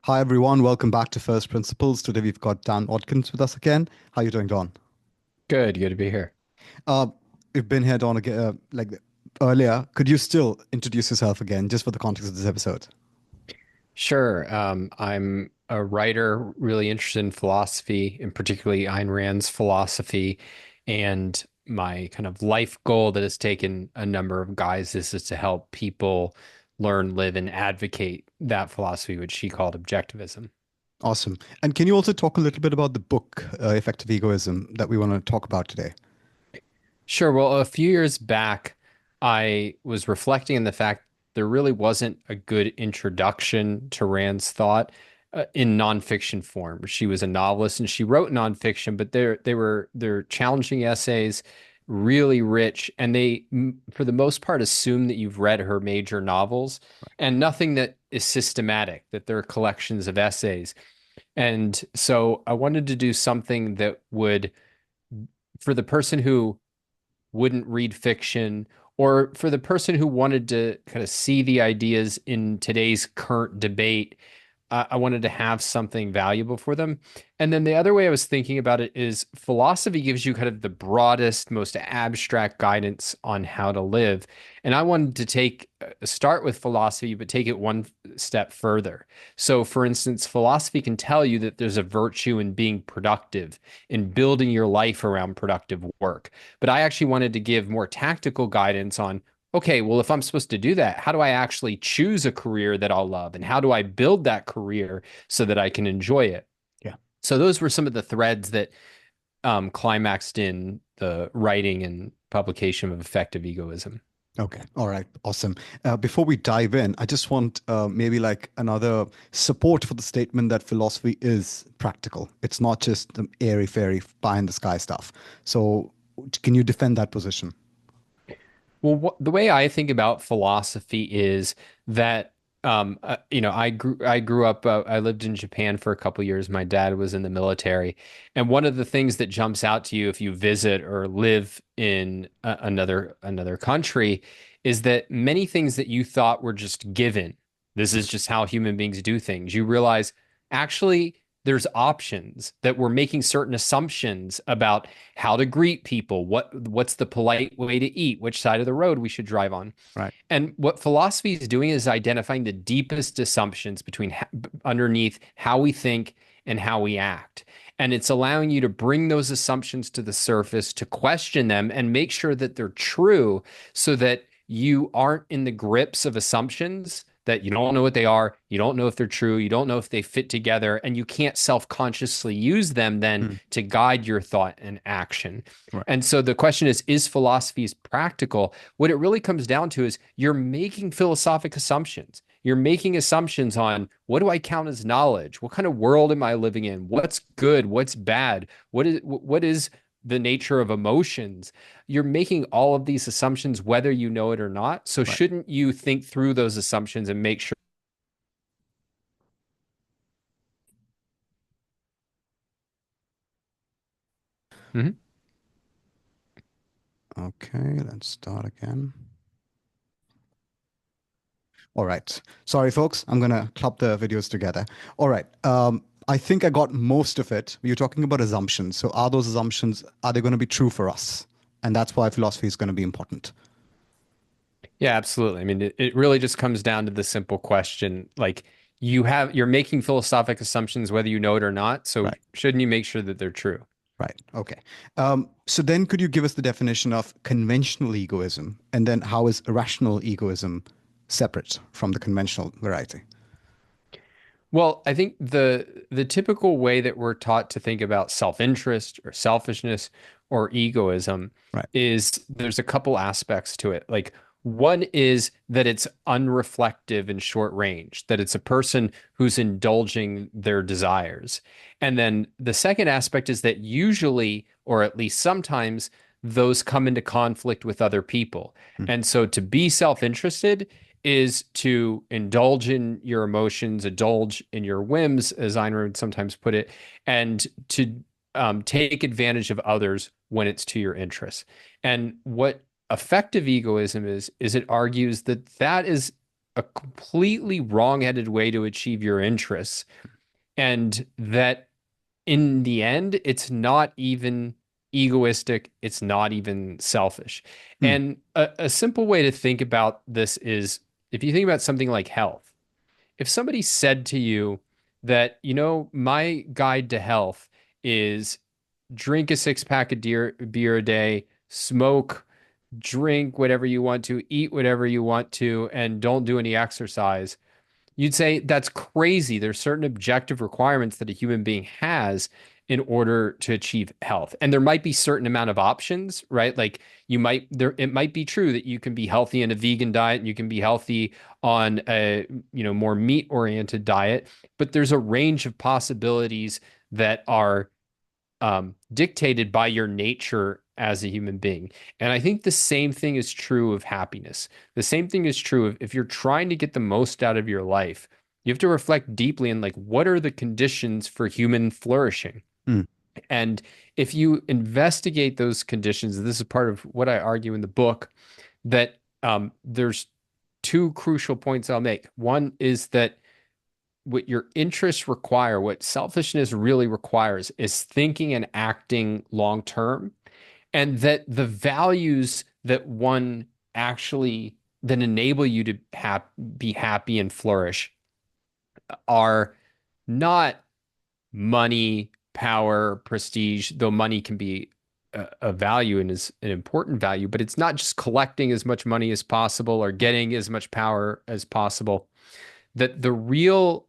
Hi everyone, welcome back to First Principles. Today we've got Dan Watkins with us again. How are you doing, Don? Good to be here. Uh, you've been here, Don, again, earlier. Could you still introduce yourself again, just for the context of this episode? Sure. I'm a writer really interested in philosophy, and particularly Ayn Rand's philosophy. And my kind of life goal that has taken a number of guises is to help people learn, live, and advocate that philosophy, which she called objectivism. Awesome. And can you also talk a little bit about the book, Effective Egoism, that we want to talk about today? Sure. Well, a few years back, I was reflecting on the fact there really wasn't a good introduction to Rand's thought in nonfiction form. She was a novelist and she wrote nonfiction, but they're challenging essays, really rich, and for the most part, assume that you've read her major novels, and nothing that is systematic, that they're collections of essays. And so I wanted to do something that would, for the person who wouldn't read fiction, or for the person who wanted to kind of see the ideas in today's current debate, I wanted to have something valuable for them. And then the other way I was thinking about it is philosophy gives you kind of the broadest, most abstract guidance on how to live. And I wanted to start with philosophy, but take it one step further. So, for instance, philosophy can tell you that there's a virtue in being productive, in building your life around productive work. But I actually wanted to give more tactical guidance on, okay, well, if I'm supposed to do that, how do I actually choose a career that I'll love? And how do I build that career so that I can enjoy it? Yeah. So those were some of the threads that climaxed in the writing and publication of Effective Egoism. Okay. All right. Awesome. Before we dive in, I just want maybe like another support for the statement that philosophy is practical. It's not just the airy fairy pie in the sky stuff. So, can you defend that position? Well, the way I think about philosophy is that I grew up I lived in Japan for a couple years. My dad was in the military, and one of the things that jumps out to you if you visit or live in another country is that many things that you thought were just given. This is just how human beings do things. You realize actually there's options, that we're making certain assumptions about how to greet people, what's the polite way to eat, which side of the road we should drive on. Right. And what philosophy is doing is identifying the deepest assumptions underneath how we think and how we act. And it's allowing you to bring those assumptions to the surface, to question them and make sure that they're true so that you aren't in the grips of assumptions that you don't know what they are, you don't know if they're true, you don't know if they fit together, and you can't self-consciously use them then Hmm. to guide your thought and action. Right. And so the question is philosophy practical? What it really comes down to is you're making philosophic assumptions. You're making assumptions on what do I count as knowledge? What kind of world am I living in? What's good? What's bad? What is the nature of emotions? You're making all of these assumptions whether you know it or not. So Right. shouldn't you think through those assumptions and make sure? Mhm. Okay, let's start again. All right. Sorry, folks. I'm gonna club the videos together. All right. I think I got most of it. You're talking about assumptions. So are those assumptions, are they going to be true for us? And that's why philosophy is going to be important. Yeah, absolutely. I mean, it really just comes down to the simple question, like you're making philosophic assumptions whether you know it or not. So Right. shouldn't you make sure that they're true? Right. Okay. So then could you give us the definition of conventional egoism? And then how is irrational egoism separate from the conventional variety? Well, I think the typical way that we're taught to think about self-interest or selfishness or egoism Right. is there's a couple aspects to it. Like one is that it's unreflective and short range, that it's a person who's indulging their desires. And then the second aspect is that usually, or at least sometimes, those come into conflict with other people. Hmm. And so to be self-interested is to indulge in your emotions, indulge in your whims, as Ayn Rand sometimes put it, and to take advantage of others when it's to your interests. And what effective egoism is it argues that that is a completely wrong-headed way to achieve your interests, and that in the end, it's not even egoistic, it's not even selfish. Hmm. And a simple way to think about this is if you think about something like health, if somebody said to you that, my guide to health is drink a six-pack of beer a day, smoke, drink whatever you want to, eat whatever you want to, and don't do any exercise, you'd say that's crazy. There's certain objective requirements that a human being has in order to achieve health. And there might be certain amount of options, right? Like it might be true that you can be healthy in a vegan diet and you can be healthy on a, more meat-oriented diet, but there's a range of possibilities that are dictated by your nature as a human being. And I think the same thing is true of happiness. The same thing is true of if you're trying to get the most out of your life, you have to reflect deeply in like what are the conditions for human flourishing? Hmm. And if you investigate those conditions, this is part of what I argue in the book, that there's two crucial points I'll make. One is that what your interests require, what selfishness really requires, is thinking and acting long term, and that the values that one actually that enable you to be happy and flourish are not money, power, prestige, though money can be a value and is an important value, but it's not just collecting as much money as possible or getting as much power as possible. That the real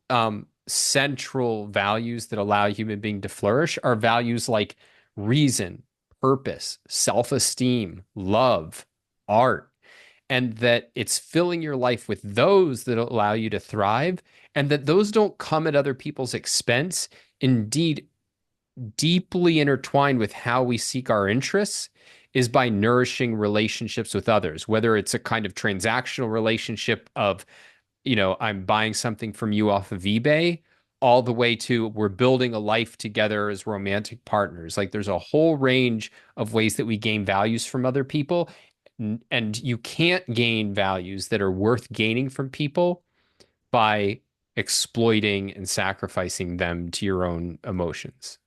central values that allow a human being to flourish are values like reason, purpose, self-esteem, love, art, and that it's filling your life with those that allow you to thrive, and that those don't come at other people's expense. Indeed, deeply intertwined with how we seek our interests is by nourishing relationships with others, whether it's a kind of transactional relationship of, I'm buying something from you off of eBay, all the way to we're building a life together as romantic partners. Like there's a whole range of ways that we gain values from other people. And you can't gain values that are worth gaining from people by exploiting and sacrificing them to your own emotions.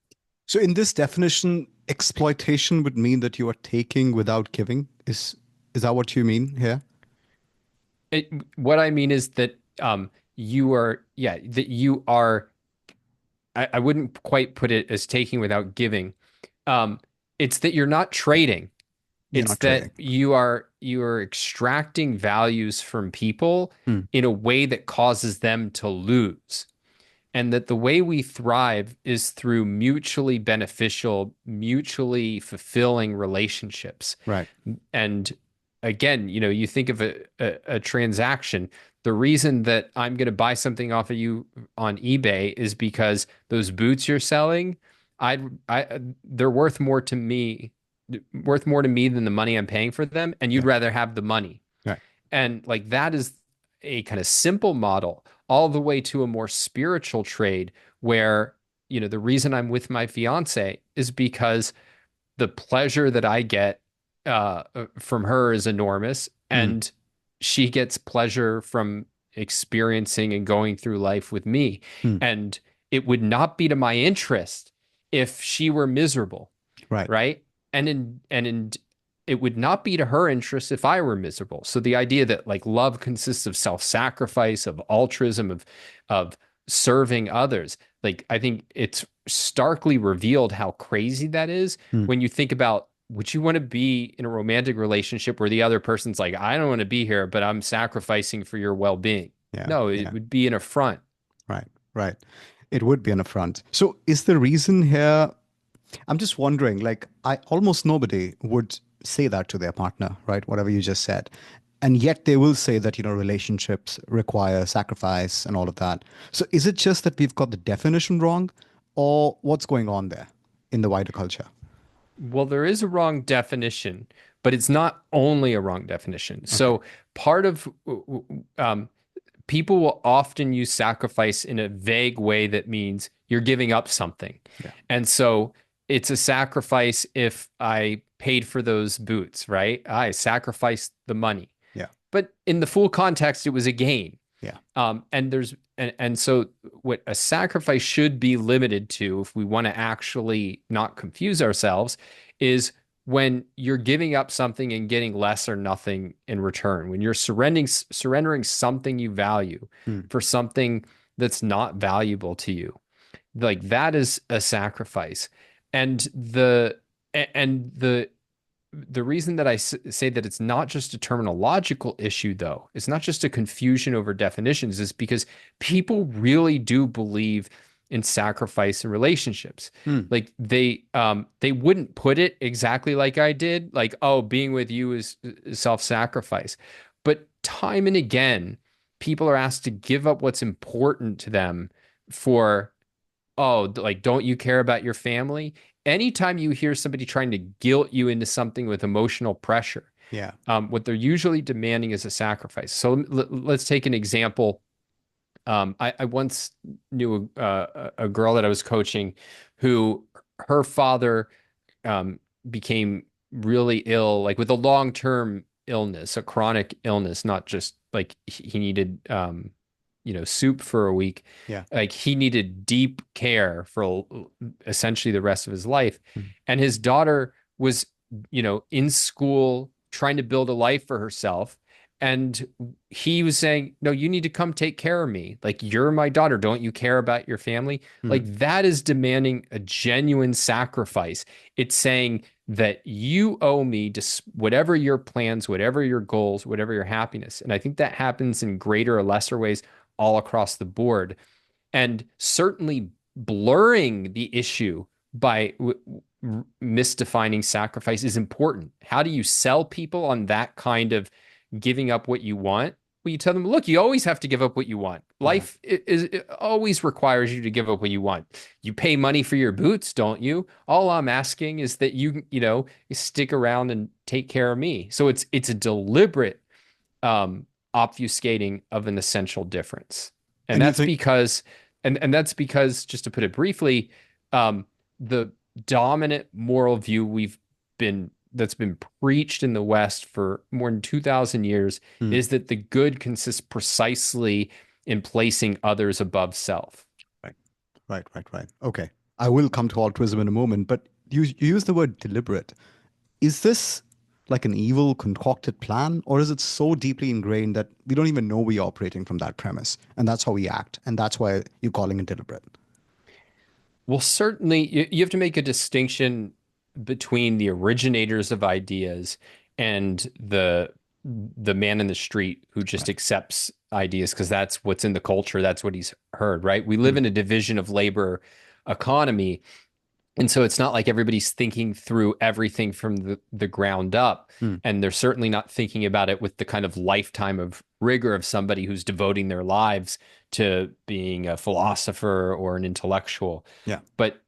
So in this definition, exploitation would mean that you are taking without giving. Is that what you mean here? It, what I mean is that you are, yeah, that you are, I wouldn't quite put it as taking without giving. Um, it's that you're not trading. You're It's not that trading. you are extracting values from people Hmm. in a way that causes them to lose. And that the way we thrive is through mutually beneficial, mutually fulfilling relationships. Right. And again, you think of a transaction. The reason that I'm going to buy something off of you on eBay is because those boots you're selling, they're worth more to me than the money I'm paying for them, and you'd Yeah. rather have the money. Right. And like that is a kind of simple model, all the way to a more spiritual trade where, the reason I'm with my fiance is because the pleasure that I get from her is enormous, Hmm. and she gets pleasure from experiencing and going through life with me. Hmm. And it would not be to my interest if she were miserable, Right. right? And it would not be to her interest if I were miserable. So the idea that like love consists of self-sacrifice, of altruism, of serving others, like I think it's starkly revealed how crazy that is Hmm. when you think about would you want to be in a romantic relationship where the other person's like, I don't want to be here, but I'm sacrificing for your well-being? Yeah. No, it Yeah. would be an affront. Right. Right. It would be an affront. So is the reason here? I'm just wondering, like, almost nobody would say that to their partner, right? Whatever you just said. And yet they will say that, relationships require sacrifice and all of that. So is it just that we've got the definition wrong, or what's going on there in the wider culture? Well, there is a wrong definition, but it's not only a wrong definition. Okay. So part of um, people will often use sacrifice in a vague way that means you're giving up something. Yeah. And so it's a sacrifice if I paid for those boots, right? I sacrificed the money. Yeah. but in the full context, it was a gain. Yeah. And so what a sacrifice should be limited to, if we want to actually not confuse ourselves, is when you're giving up something and getting less or nothing in return, when you're surrendering something you value Mm. for something that's not valuable to you. Like that is a sacrifice. And the reason that say that it's not just a terminological issue, though, it's not just a confusion over definitions, is because people really do believe in sacrifice in relationships. Mm. Like they wouldn't put it exactly like I did, like, oh, being with you is self-sacrifice. But time and again, people are asked to give up what's important to them for, oh, like, don't you care about your family? Anytime you hear somebody trying to guilt you into something with emotional pressure, Yeah. what they're usually demanding is a sacrifice. So let's take an example. I once knew a girl that I was coaching who her father became really ill, like with a long-term illness, a chronic illness, not just like he needed soup for a week. Yeah. Like he needed deep care for essentially the rest of his life. Mm. And his daughter was, in school trying to build a life for herself. And he was saying, no, you need to come take care of me. Like, you're my daughter. Don't you care about your family? Like, Mm. that is demanding a genuine sacrifice. It's saying that you owe me whatever your plans, whatever your goals, whatever your happiness. And I think that happens in greater or lesser ways all across the board. And certainly blurring the issue by misdefining sacrifice is important. How do you sell people on that kind of giving up what you want? Well, you tell them, look, you always have to give up what you want. Yeah. Life it always requires you to give up what you want. You pay money for your boots, don't you? All I'm asking is that you stick around and take care of me. So it's a deliberate obfuscating of an essential difference. And And you that's think, because, and that's because, just to put it briefly, the dominant moral view that's been preached in the West for more than 2,000 years mm, is that the good consists precisely in placing others above self. right, right. Okay. I will come to altruism in a moment, but you use the word deliberate. Is this like an evil concocted plan, or is it so deeply ingrained that we don't even know we're operating from that premise, and that's how we act, and that's why you're calling it deliberate? Well, certainly you have to make a distinction between the originators of ideas and the man in the street who just Right. accepts ideas because that's what's in the culture, that's what he's heard, right? We live Mm. in a division of labor economy, and so it's not like everybody's thinking through everything from the ground up. Mm. And they're certainly not thinking about it with the kind of lifetime of rigor of somebody who's devoting their lives to being a philosopher or an intellectual. Yeah. But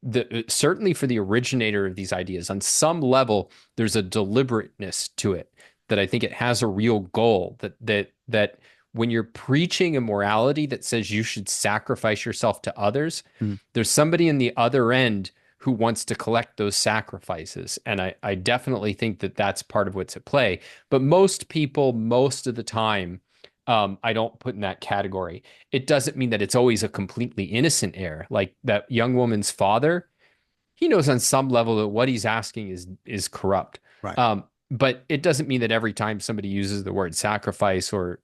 certainly for the originator of these ideas, on some level, there's a deliberateness to it that I think it has a real goal that when you're preaching a morality that says you should sacrifice yourself to others, Mm. there's somebody in the other end who wants to collect those sacrifices. And I definitely think that that's part of what's at play. But most people, most of the time, I don't put in that category. It doesn't mean that it's always a completely innocent error. Like that young woman's father, he knows on some level that what he's asking is corrupt. Right. But it doesn't mean that every time somebody uses the word sacrifice or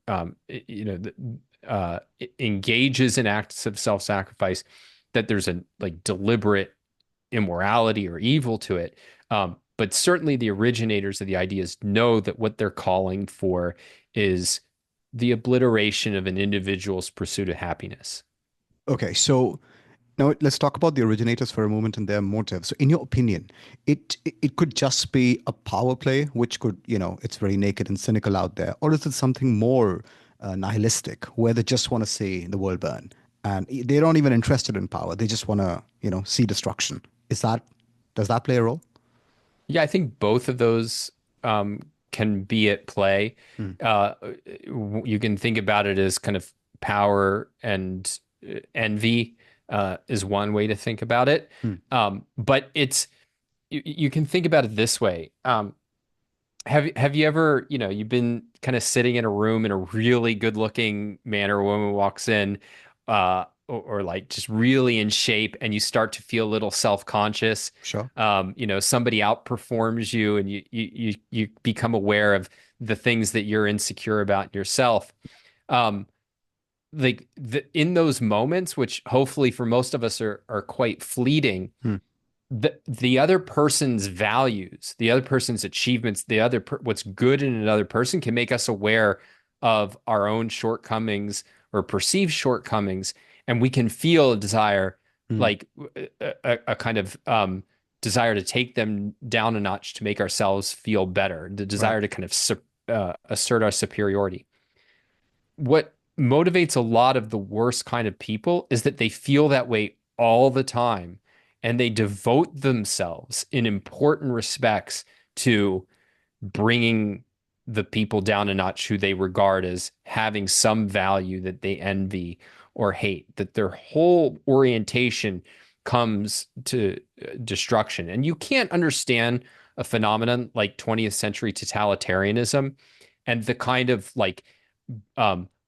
engages in acts of self-sacrifice, that there's a like deliberate immorality or evil to it. But certainly the originators of the ideas know that what they're calling for is the obliteration of an individual's pursuit of happiness. Okay. So now let's talk about the originators for a moment and their motives. So in your opinion, it could just be a power play, which could, it's very naked and cynical out there, or is it something more nihilistic, where they just want to see the world burn and they're not even interested in power. They just want to, see destruction. Does that play a role? Yeah, I think both of those can be at play. Mm. Uh, you can think about it as kind of power and envy is one way to think about it. Mm. But you can think about it this way. Have you ever, you've been kind of sitting in a room and a really good looking man or woman walks in, or like just really in shape, and you start to feel a little self-conscious. Sure. Somebody outperforms you, and you become aware of the things that you're insecure about in yourself. Um, in those moments, which hopefully for most of us are quite fleeting, Hmm. the other person's values, the other person's achievements, what's good in another person can make us aware of our own shortcomings or perceived shortcomings, and we can feel a desire, Hmm. like a kind of desire to take them down a notch to make ourselves feel better, the Right. desire to kind of assert our superiority. What motivates a lot of the worst kind of people is that they feel that way all the time, and they devote themselves in important respects to bringing the people down a notch who they regard as having some value that they envy or hate, that their whole orientation comes to destruction. And you can't understand a phenomenon like 20th century totalitarianism and the kind of like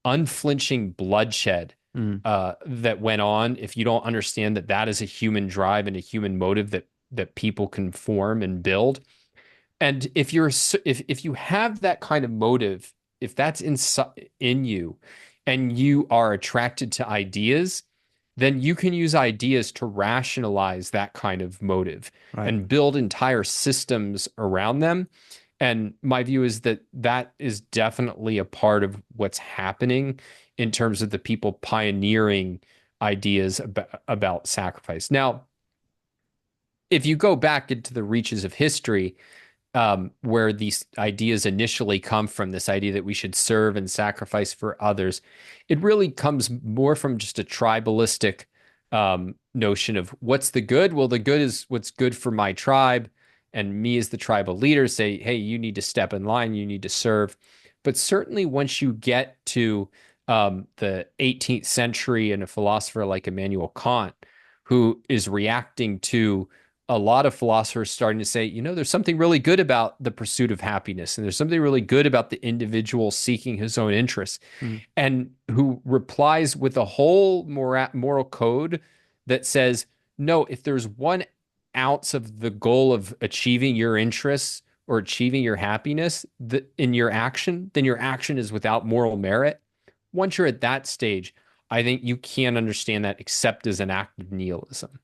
unflinching bloodshed Hmm. that went on if you don't understand that that is a human drive and a human motive that people can form and build. And if you have that kind of motive, if that's in you, and you are attracted to ideas, then you can use ideas to rationalize that kind of motive Right. and build entire systems around them. And my view is that that is definitely a part of what's happening in terms of the people pioneering ideas about sacrifice. Now, if you go back into the reaches of history, where these ideas initially come from, this idea that we should serve and sacrifice for others, it really comes more from just a tribalistic notion of what's the good? Well, the good is what's good for my tribe. And me as the tribal leader say, hey, you need to step in line, you need to serve. But certainly once you get to the 18th century and a philosopher like Immanuel Kant, who is reacting to a lot of philosophers starting to say, there's something really good about the pursuit of happiness, and there's something really good about the individual seeking his own interests, Hmm. and who replies with a whole moral code that says, no, if there's 1 ounce of the goal of achieving your interests or achieving your happiness in your action, then your action is without moral merit. Once you're at that stage, I think you can't understand that except as an act of nihilism.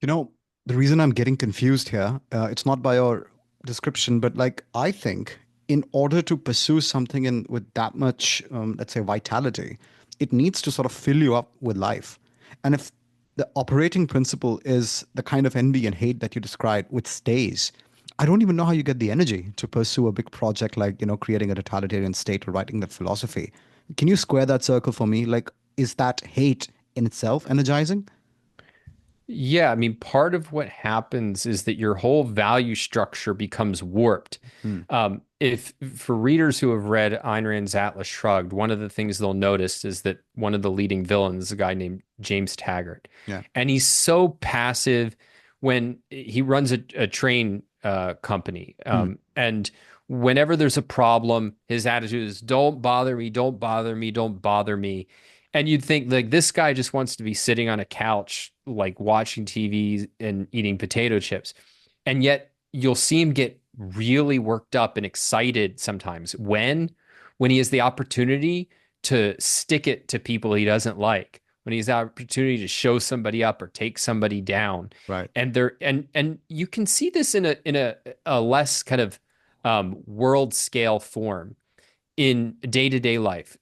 You know, the reason I'm getting confused here, it's not by your description, but like I think in order to pursue something in with that much, let's say, vitality, it needs to sort of fill you up with life. And if the operating principle is the kind of envy and hate that you described, which stays, I don't even know how you get the energy to pursue a big project like, creating a totalitarian state or writing that philosophy. Can you square that circle for me? Like, is that hate in itself energizing? Yeah, I mean, part of what happens is that your whole value structure becomes warped. Hmm. If for readers who have read Ayn Rand's Atlas Shrugged, one of the things they'll notice is that one of the leading villains is a guy named James Taggart, Yeah. and he's so passive when he runs a train company, Hmm. and whenever there's a problem, his attitude is, "Don't bother me, don't bother me, don't bother me." And you'd think like this guy just wants to be sitting on a couch, like watching TV and eating potato chips. And yet you'll see him get really worked up and excited sometimes when he has the opportunity to stick it to people he doesn't like, when he has the opportunity to show somebody up or take somebody down. Right. And you can see this in a less kind of world scale form in day-to-day life.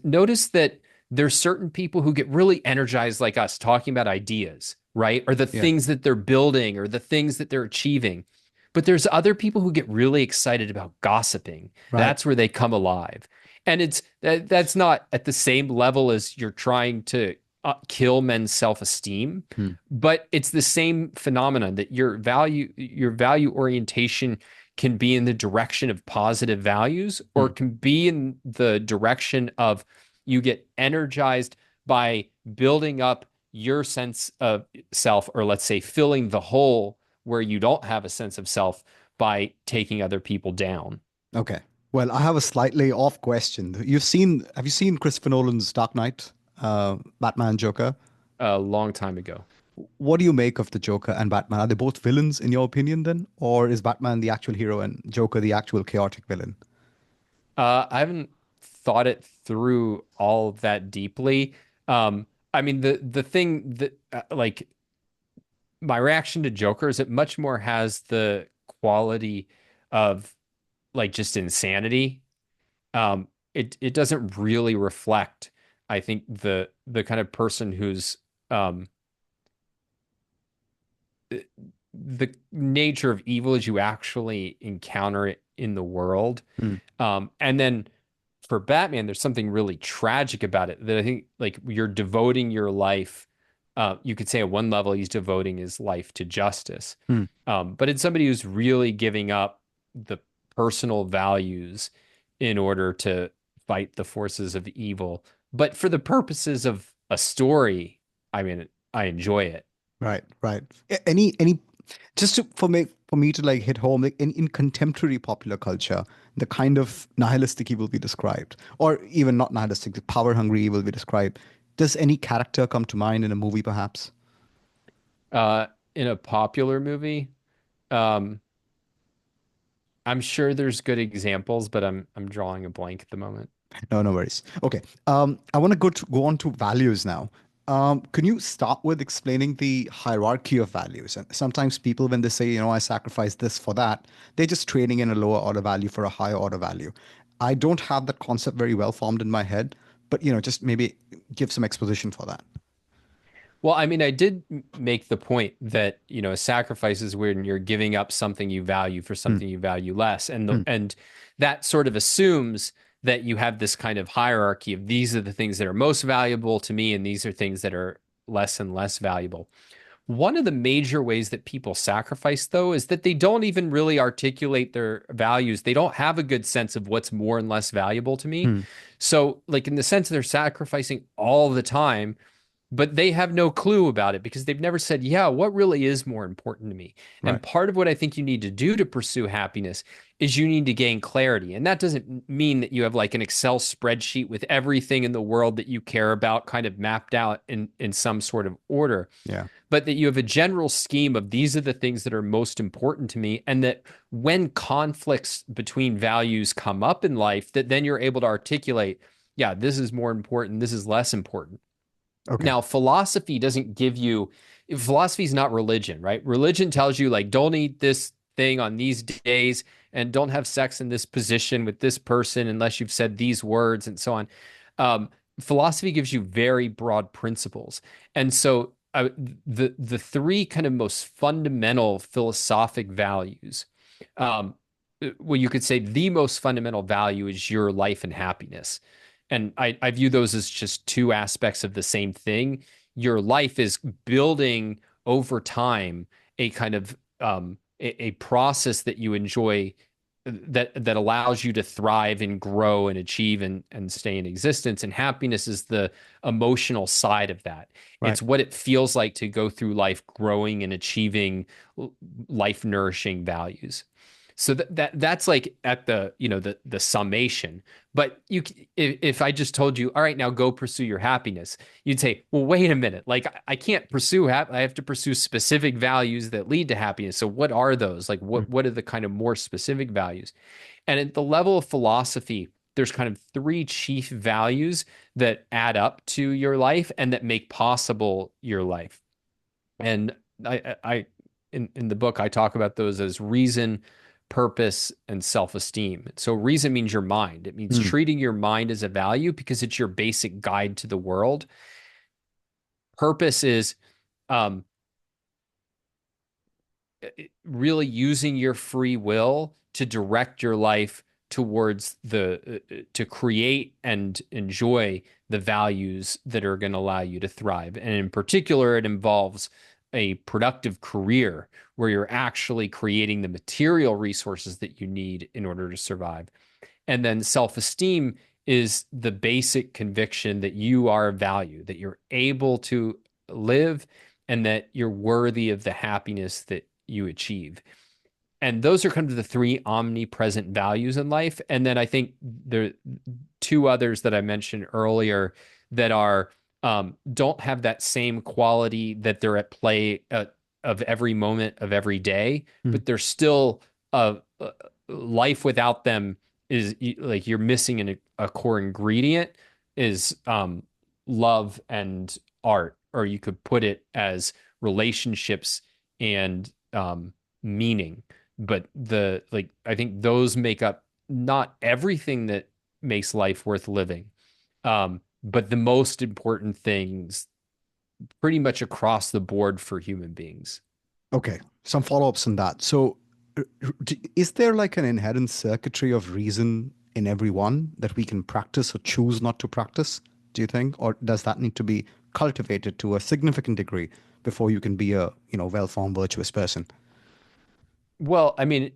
Notice that there's certain people who get really energized like us talking about ideas, right? Or the Yeah. things that they're building or the things that they're achieving. But there's other people who get really excited about gossiping. Right. That's where they come alive. And that's not at the same level as you're trying to kill men's self-esteem, Hmm. but it's the same phenomenon that your value orientation can be in the direction of positive values or Hmm. can be in the direction of you get energized by building up your sense of self, or let's say filling the hole where you don't have a sense of self by taking other people down. Okay. Well, I have a slightly off question. Have you seen Christopher Nolan's Dark Knight, Batman Joker? A long time ago. What do you make of the Joker and Batman? Are they both villains in your opinion then? Or is Batman the actual hero and Joker the actual chaotic villain? I haven't thought it through all that deeply. I mean, the thing that like my reaction to Joker is it much more has the quality of like just insanity. It doesn't really reflect, I think, the kind of person who's um the nature of evil as you actually encounter it in the world. Hmm. And then for Batman, there's something really tragic about it that I think like you're devoting your life. You could say at one level he's devoting his life to justice, Hmm. but it's somebody who's really giving up the personal values in order to fight the forces of evil. But for the purposes of a story, I mean, I enjoy it. Right, right. Any just for me to like hit home, like in contemporary popular culture, the kind of nihilistic evil we described, or even not nihilistic, the power hungry evil we described. Does any character come to mind in a movie, perhaps? Uh, in a popular movie, um, I'm sure there's good examples, but I'm drawing a blank at the moment. No, no worries. Okay. I want to go on to values now. Can you start with explaining the hierarchy of values? And sometimes people, when they say, I sacrifice this for that, they're just trading in a lower order value for a higher order value. I don't have that concept very well formed in my head, but just maybe give some exposition for that. Well, I mean, I did make the point that, a sacrifice is when you're giving up something you value for Hmm, something you value less. hmm, And that sort of assumes that you have this kind of hierarchy of these are the things that are most valuable to me, and these are things that are less and less valuable. One of the major ways that people sacrifice, though, is that they don't even really articulate their values. They don't have a good sense of what's more and less valuable to me. hmm. So, like, in the sense they're sacrificing all the time, but they have no clue about it because they've never said, yeah, what really is more important to me? And Right. part of what I think you need to do to pursue happiness is you need to gain clarity. And that doesn't mean that you have like an Excel spreadsheet with everything in the world that you care about kind of mapped out in some sort of order, Yeah. but that you have a general scheme of these are the things that are most important to me. And that when conflicts between values come up in life, that then you're able to articulate, yeah, this is more important, this is less important. Okay. Now, philosophy is not religion, right? Religion tells you, like, don't eat this thing on these days and don't have sex in this position with this person unless you've said these words and so on. Um, Philosophy gives you very broad principles. And so, the three kind of most fundamental philosophic values, um, well, you could say the most fundamental value is your life and happiness. And I view those as just two aspects of the same thing. Your life is building over time a kind of a process that you enjoy that allows you to thrive and grow and achieve and stay in existence. And happiness is the emotional side of that. Right. It's what it feels like to go through life growing and achieving life nourishing values. So that's like at the the summation. But if I just told you, all right, now go pursue your happiness, you'd say, well, wait a minute, like I can't pursue I have to pursue specific values that lead to happiness. So what are those? Like Hmm. what are the kind of more specific values? And at the level of philosophy, there's kind of three chief values that add up to your life and that make possible your life. And I in the book, I talk about those as reason, purpose, and self-esteem. So reason means your mind. It means Hmm. treating your mind as a value because it's your basic guide to the world. Purpose is um, really using your free will to direct your life towards to create and enjoy the values that are going to allow you to thrive. And in particular, it involves a productive career where you're actually creating the material resources that you need in order to survive. And then self-esteem is the basic conviction that you are of value, that you're able to live and that you're worthy of the happiness that you achieve. and those are kind of the three omnipresent values in life. And then I think there are two others that I mentioned earlier that are don't have that same quality that they're at play of every moment of every day, Hmm. but they're still life without them is like you're missing a core ingredient is love and art, or you could put it as relationships and meaning. But the like I think those make up not everything that makes life worth living, but the most important things pretty much across the board for human beings. Okay, some follow-ups on that. So, is there like an inherent circuitry of reason in everyone that we can practice or choose not to practice, do you think? Or does that need to be cultivated to a significant degree before you can be a, well-formed, virtuous person? Well, I mean,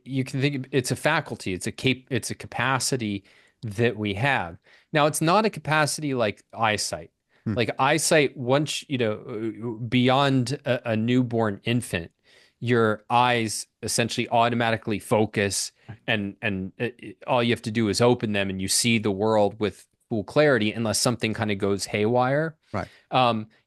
you can think it's a faculty, it's a capacity that we have. Now, it's not a capacity like eyesight. Hmm. Like eyesight, once, beyond a newborn infant, your eyes essentially automatically focus and all you have to do is open them and you see the world with full clarity unless something kind of goes haywire. Right.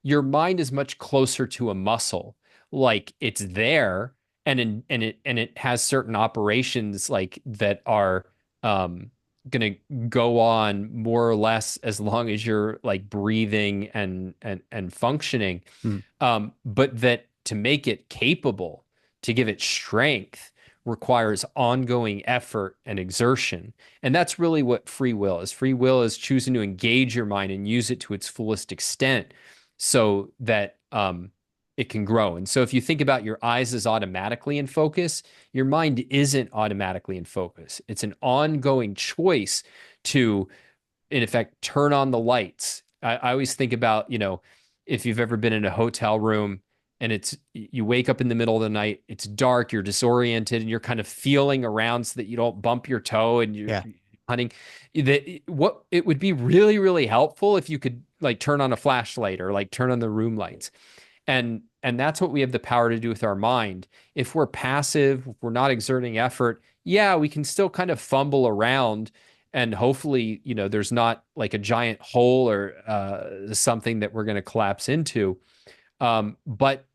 Your mind is much closer to a muscle. Like it's there and it has certain operations like that are gonna go on more or less as long as you're like breathing and functioning. Hmm. But that to make it capable, to give it strength, requires ongoing effort and exertion. And that's really what free will is. Free will is choosing to engage your mind and use it to its fullest extent so that it can grow. And so if you think about your eyes as automatically in focus, your mind isn't automatically in focus. It's an ongoing choice to, in effect, turn on the lights. I always think about, if you've ever been in a hotel room and you wake up in the middle of the night, it's dark, you're disoriented, and you're kind of feeling around so that you don't bump your toe and you're Yeah. hunting. What it would be really, really helpful if you could like turn on a flashlight or like turn on the room lights. And that's what we have the power to do with our mind. If we're passive, if we're not exerting effort, yeah, we can still kind of fumble around and hopefully, there's not like a giant hole or something that we're going to collapse into. But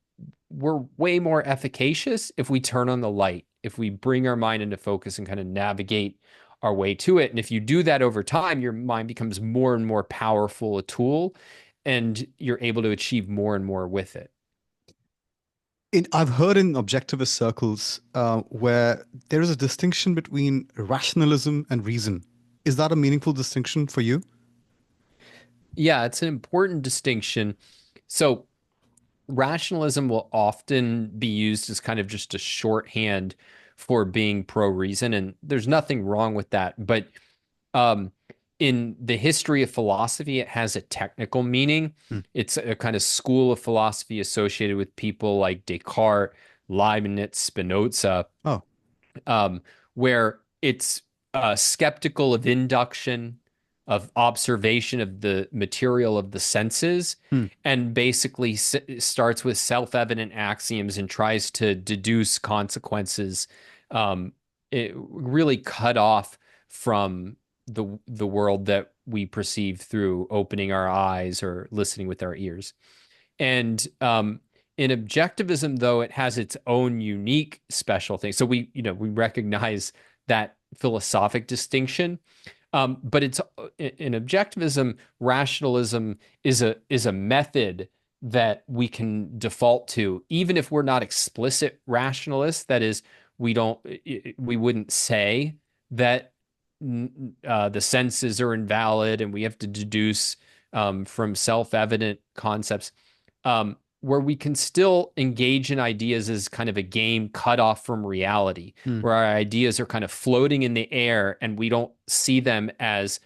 we're way more efficacious if we turn on the light, if we bring our mind into focus and kind of navigate our way to it. And if you do that over time, your mind becomes more and more powerful a tool, and you're able to achieve more and more with it. I've heard in objectivist circles where there is a distinction between rationalism and reason. Is that a meaningful distinction for you? Yeah, it's an important distinction. So, rationalism will often be used as kind of just a shorthand for being pro reason, and there's nothing wrong with that. But um, in the history of philosophy, it has a technical meaning. Hmm. It's a kind of school of philosophy associated with people like Descartes, Leibniz, Spinoza, Oh. um, where it's skeptical of induction, of observation of the material of the senses, Hmm. and basically starts with self-evident axioms and tries to deduce consequences, it really cut off from the world that we perceive through opening our eyes or listening with our ears. And in objectivism, though, it has its own unique special thing. So we recognize that philosophic distinction. But it's in objectivism, rationalism is a method that we can default to, even if we're not explicit rationalists. That is, we wouldn't say that the senses are invalid and we have to deduce from self-evident concepts, where we can still engage in ideas as kind of a game cut off from reality, Hmm. where our ideas are kind of floating in the air and we don't see them as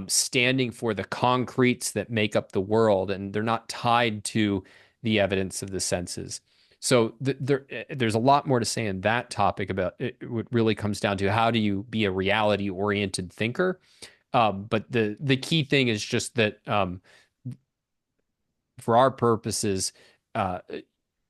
standing for the concretes that make up the world, and they're not tied to the evidence of the senses. So there's a lot more to say in that topic about it. What really comes down to how do you be a reality-oriented thinker? But the key thing is just that for our purposes, uh,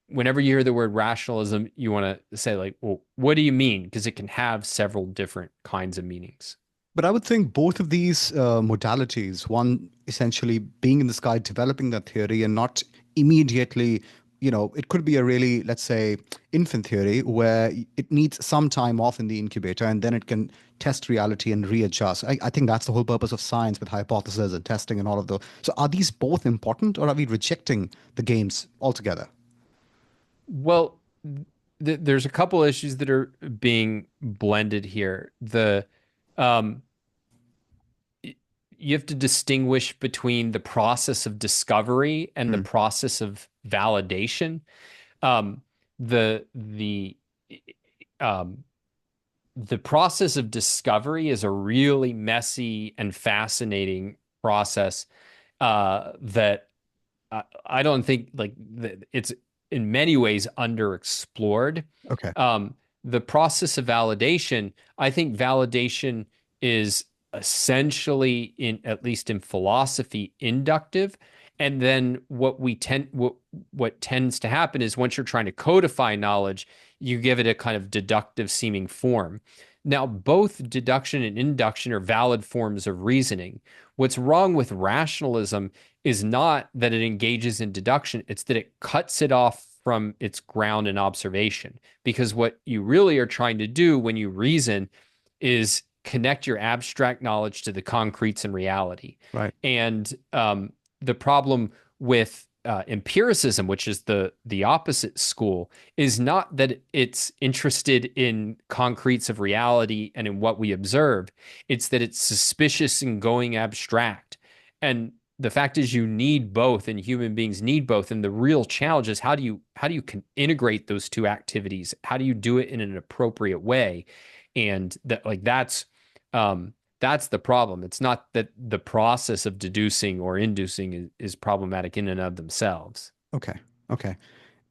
whenever you hear the word rationalism, you want to say like, well, what do you mean? Because it can have several different kinds of meanings. But I would think both of these modalities, one essentially being in the sky, developing that theory and not immediately, it could be a really, let's say, infant theory where it needs some time off in the incubator and then it can test reality and readjust. I think that's the whole purpose of science with hypotheses and testing and all of those. So are these both important or are we rejecting the games altogether? Well, there's a couple issues that are being blended here. Um, you have to distinguish between the process of discovery and the Hmm. process of validation. Um, the um, the process of discovery is a really messy and fascinating process that I don't think like it's in many ways underexplored. Okay. Um, the process of validation, I think validation is essentially in at least in philosophy inductive. And then what tends to happen is once you're trying to codify knowledge, you give it a kind of deductive seeming form. Now, both deduction and induction are valid forms of reasoning. What's wrong with rationalism is not that it engages in deduction, it's that it cuts it off from its ground and observation. Because what you really are trying to do when you reason is connect your abstract knowledge to the concretes and reality. Right. And the problem with empiricism, which is the opposite school, is not that it's interested in concretes of reality and in what we observe. It's that it's suspicious and going abstract. And the fact is you need both and human beings need both. And the real challenge is how do you integrate those two activities? How do you do it in an appropriate way? And that's the problem. It's not that the process of deducing or inducing is problematic in and of themselves. Okay. Okay.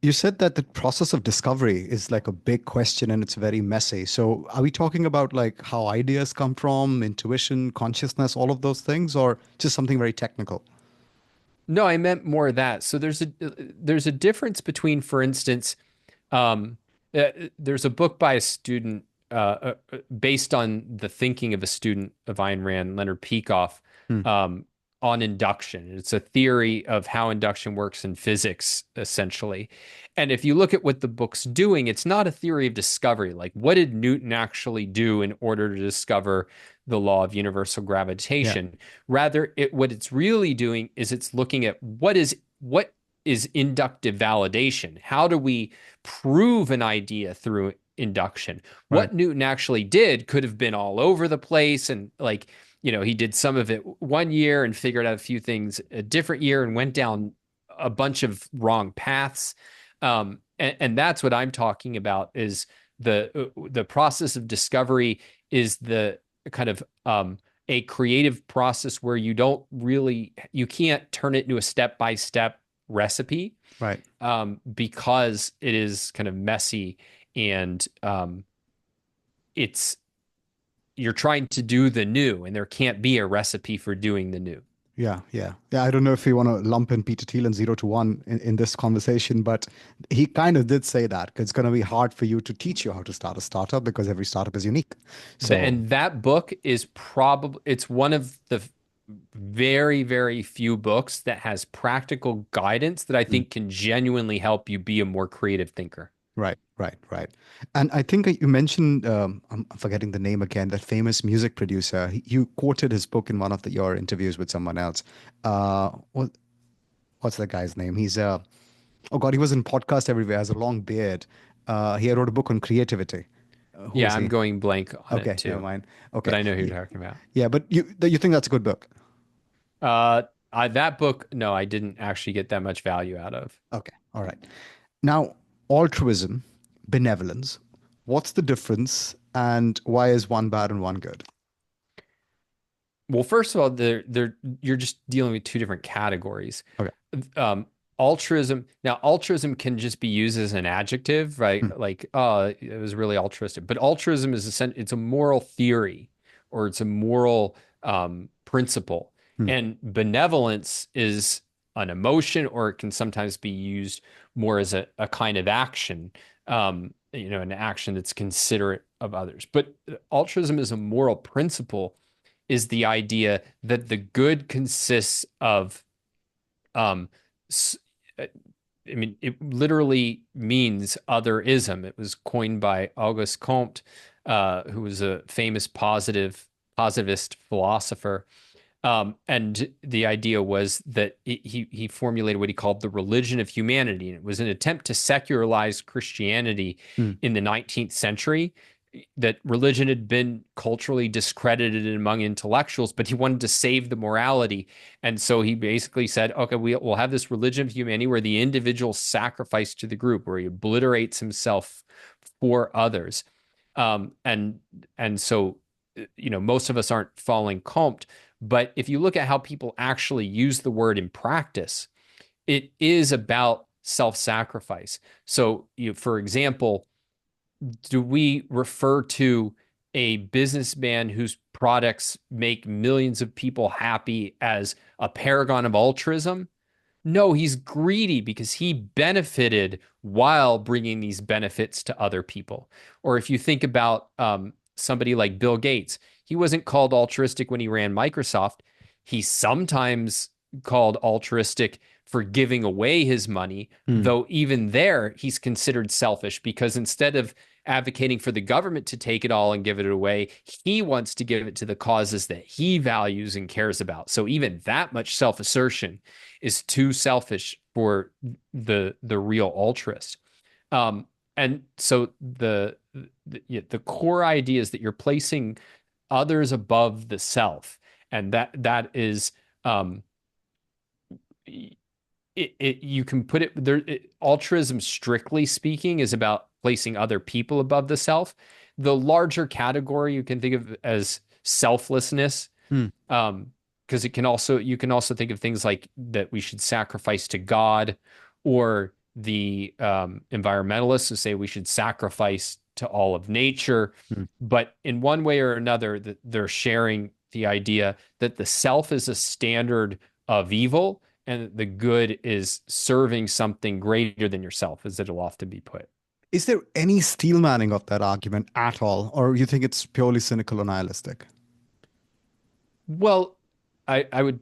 You said that the process of discovery is like a big question and it's very messy. So, are we talking about like how ideas come from, intuition, consciousness, all of those things, or just something very technical? No, I meant more of that. So there's a difference between, for instance, Um, there's a book by a student based on the thinking of a student of Ayn Rand, Leonard Peikoff, Hmm. um, on induction. It's a theory of how induction works in physics, essentially. And if you look at what the book's doing, it's not a theory of discovery. Like, what did Newton actually do in order to discover the law of universal Yeah. gravitation? Rather, what it's really doing is it's looking at what is inductive validation? How do we prove an idea through induction? Right. What Newton actually did could have been all over the place. And like, he did some of it one year and figured out a few things a different year and went down a bunch of wrong paths. And that's what I'm talking about is the process of discovery is the kind of a creative process where you can't turn it into a step by step recipe Right. because it is kind of messy and it's you're trying to do the new and there can't be a recipe for doing the new. Yeah. Yeah. Yeah. I don't know if we want to lump in Peter Thiel and 0 to 1 in this conversation, but he kind of did say that 'cause it's going to be hard for you to teach you how to start a startup because every startup is unique. So, And that book is probably it's one of the very, very few books that has practical guidance that I mm, think can genuinely help you be a more creative thinker. right, right, right. And I think you mentioned, I'm forgetting the name again, that famous music producer. You quoted his book in one of your interviews with someone else. What, what's that guy's name? Oh God, he was in podcast everywhere, has a long beard. He wrote a book on creativity. Who Yeah, is I'm he? going blank on it Okay, never too, mind. but Okay. I know who you're talking about. Yeah, but you think that's a good book? Uh, that book, no, I didn't actually get that much value out of. Okay, all right. Now, altruism, benevolence, what's the difference and why is one bad and one good? Well, first of all, you're just dealing with two different categories. Okay. Um, altruism can just be used as an adjective, Hmm. right? Like, oh, it was really altruistic. But altruism it's a moral theory or it's a moral principle. Hmm. And benevolence is an emotion, or it can sometimes be used more as a kind of action, an action that's considerate of others. But altruism as a moral principle is the idea that the good consists of, um, I mean, it literally means otherism. It was coined by Auguste Comte, who was a famous positivist philosopher. And the idea was that he formulated what he called the religion of humanity. And it was an attempt to secularize Christianity Mm. in the 19th century. That religion had been culturally discredited among intellectuals, but he wanted to save the morality. And so he basically said, okay, we'll have this religion of humanity where the individual sacrificed to the group, where he obliterates himself for others. And so, most of us aren't following Comte, but if you look at how people actually use the word in practice, it is about self-sacrifice. So, for example, do we refer to a businessman whose products make millions of people happy as a paragon of altruism? No, he's greedy because he benefited while bringing these benefits to other people. Or if you think about somebody like Bill Gates, he wasn't called altruistic when he ran Microsoft. He's sometimes called altruistic for giving away his money, Mm. though even there he's considered selfish because instead of advocating for the government to take it all and give it away, he wants to give it to the causes that he values and cares about. So even that much self-assertion is too selfish for the real altruist. And so the core idea is that you're placing others above the self, and that is you can put it there. Altruism, strictly speaking, is about placing other people above the self. The larger category you can think of as selflessness, Mm. because you can also think of things like that we should sacrifice to God, or the environmentalists who say we should sacrifice to all of nature. Mm. But in one way or another, that they're sharing the idea that the self is a standard of evil and the good is serving something greater than yourself, as it'll often be put. Is there any steel manning of that argument at all, or you think it's purely cynical or nihilistic? Well, I would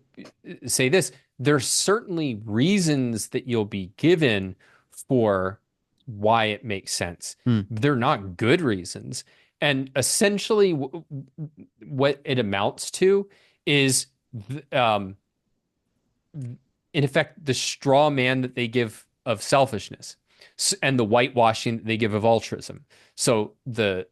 say this. There's certainly reasons that you'll be given for why it makes sense. Mm. They're not good reasons. And essentially, what it amounts to is, um, in effect, the straw man that they give of selfishness and the whitewashing that they give of altruism. So the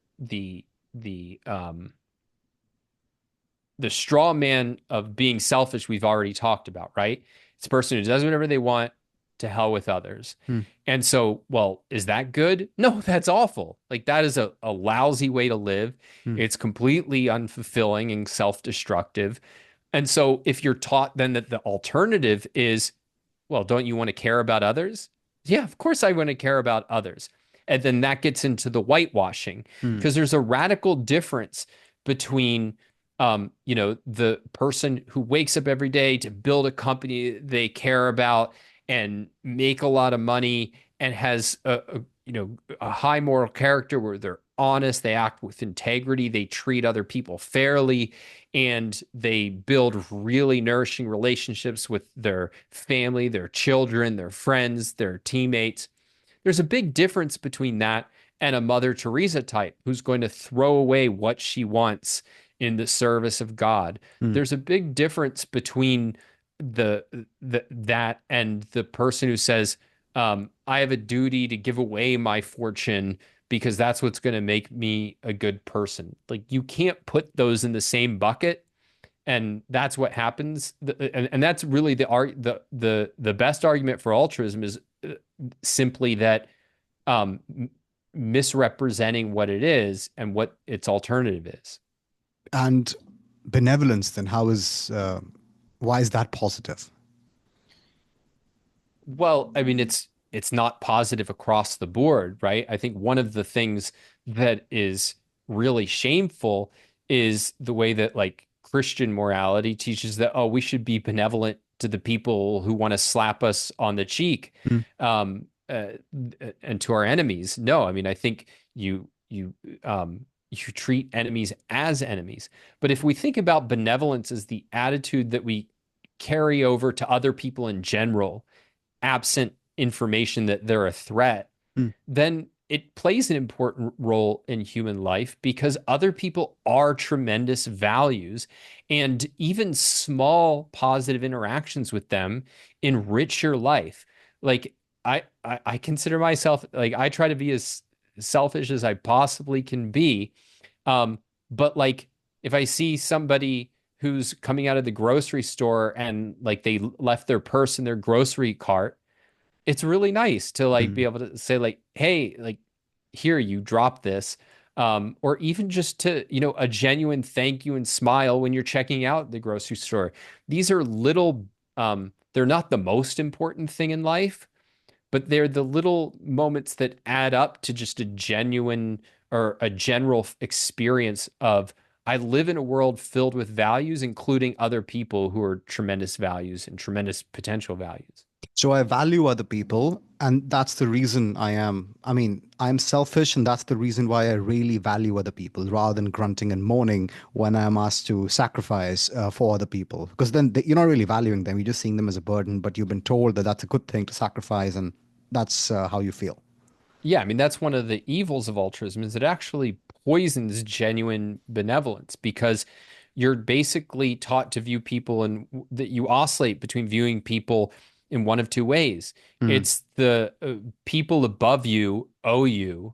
straw man of being selfish, we've already talked about, right? It's a person who does whatever they want, to hell with others. Mm. And so, well, is that good? No, that's awful. Like, that is a lousy way to live. Mm. It's completely unfulfilling and self-destructive. And so, if you're taught then that the alternative is, well, don't you want to care about others? Yeah, of course I want to care about others. And then that gets into the whitewashing, Mm. because there's a radical difference between the person who wakes up every day to build a company they care about and make a lot of money and has a high moral character where they're honest, they act with integrity, they treat other people fairly, and they build really nourishing relationships with their family, their children, their friends, their teammates. There's a big difference between that and a Mother Teresa type who's going to throw away what she wants in the service of God. Mm. There's a big difference between that and the person who says, I have a duty to give away my fortune because that's what's going to make me a good person. Like, you can't put those in the same bucket, and that's what happens. And that's really the best argument for altruism is simply that, misrepresenting what it is and what its alternative is. And benevolence, then, why is that positive? Well, I mean, it's not positive across the board, right? I think one of the things that is really shameful is the way that, like, Christian morality teaches that, oh, we should be benevolent to the people who want to slap us on the cheek, Mm. um, and to our enemies. No, I mean, I think you treat enemies as enemies. But if we think about benevolence as the attitude that we carry over to other people in general, absent information that they're a threat, Mm. then it plays an important role in human life because other people are tremendous values, and even small positive interactions with them enrich your life. Like I consider myself, like, I try to be as selfish as I possibly can be. Um, but like, if I see somebody who's coming out of the grocery store and like they left their purse in their grocery cart, it's really nice to like be Mm. able to say like, hey, like, here, you drop this. Or even just to, a genuine thank you and smile when you're checking out the grocery store. These are little, they're not the most important thing in life, but they're the little moments that add up to just a genuine or a general experience of, I live in a world filled with values, including other people who are tremendous values and tremendous potential values. So I value other people, and that's the reason I'm selfish, and that's the reason why I really value other people rather than grunting and moaning when I'm asked to sacrifice for other people. Because then you're not really valuing them, you're just seeing them as a burden, but you've been told that that's a good thing to sacrifice, and that's how you feel. Yeah, I mean, that's one of the evils of altruism is it actually poisons genuine benevolence because you're basically taught to view people and that you oscillate between viewing people in one of two ways. Mm. It's the people above you owe you,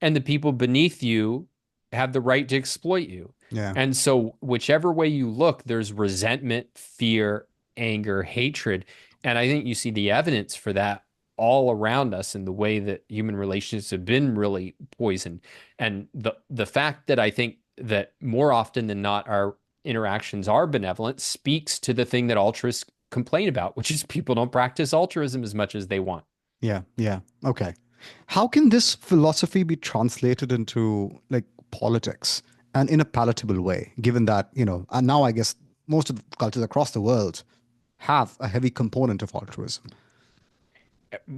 and the people beneath you have the right to exploit you. Yeah. And so, whichever way you look, there's resentment, fear, anger, hatred. And I think you see the evidence for that all around us in the way that human relationships have been really poisoned. And the fact that I think that more often than not, our interactions are benevolent speaks to the thing that altruists complain about, which is people don't practice altruism as much as they want. Yeah. Yeah. Okay. How can this philosophy be translated into like politics and in a palatable way, given that, and now I guess most of the cultures across the world have a heavy component of altruism.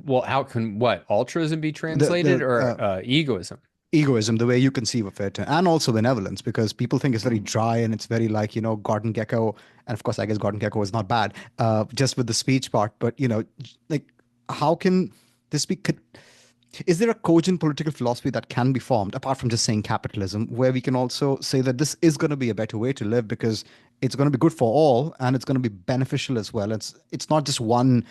Well, how can what altruism be translated The or egoism? egoism, the way you conceive of it, and also benevolence, because people think it's very dry and it's very like, Gordon Gecko. And of course, I guess Gordon Gecko is not bad, just with the speech part. But, like, how can this be? Is there a cogent political philosophy that can be formed apart from just saying capitalism, where we can also say that this is going to be a better way to live because it's going to be good for all and it's going to be beneficial as well? It's not just one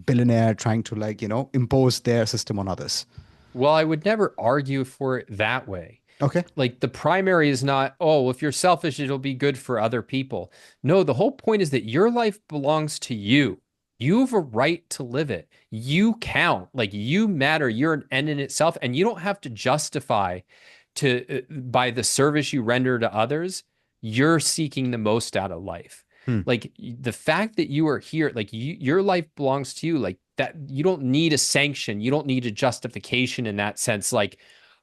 billionaire trying to like, impose their system on others. Well, I would never argue for it that way. Okay. Like the primary is not, oh, if you're selfish, it'll be good for other people. No, the whole point is that your life belongs to you. You have a right to live it. You count. Like you matter. You're an end in itself, and you don't have to justify to by the service you render to others. You're seeking the most out of life. Hmm. Like the fact that you are here, like your life belongs to you. Like that, you don't need a sanction. You don't need a justification in that sense. Like,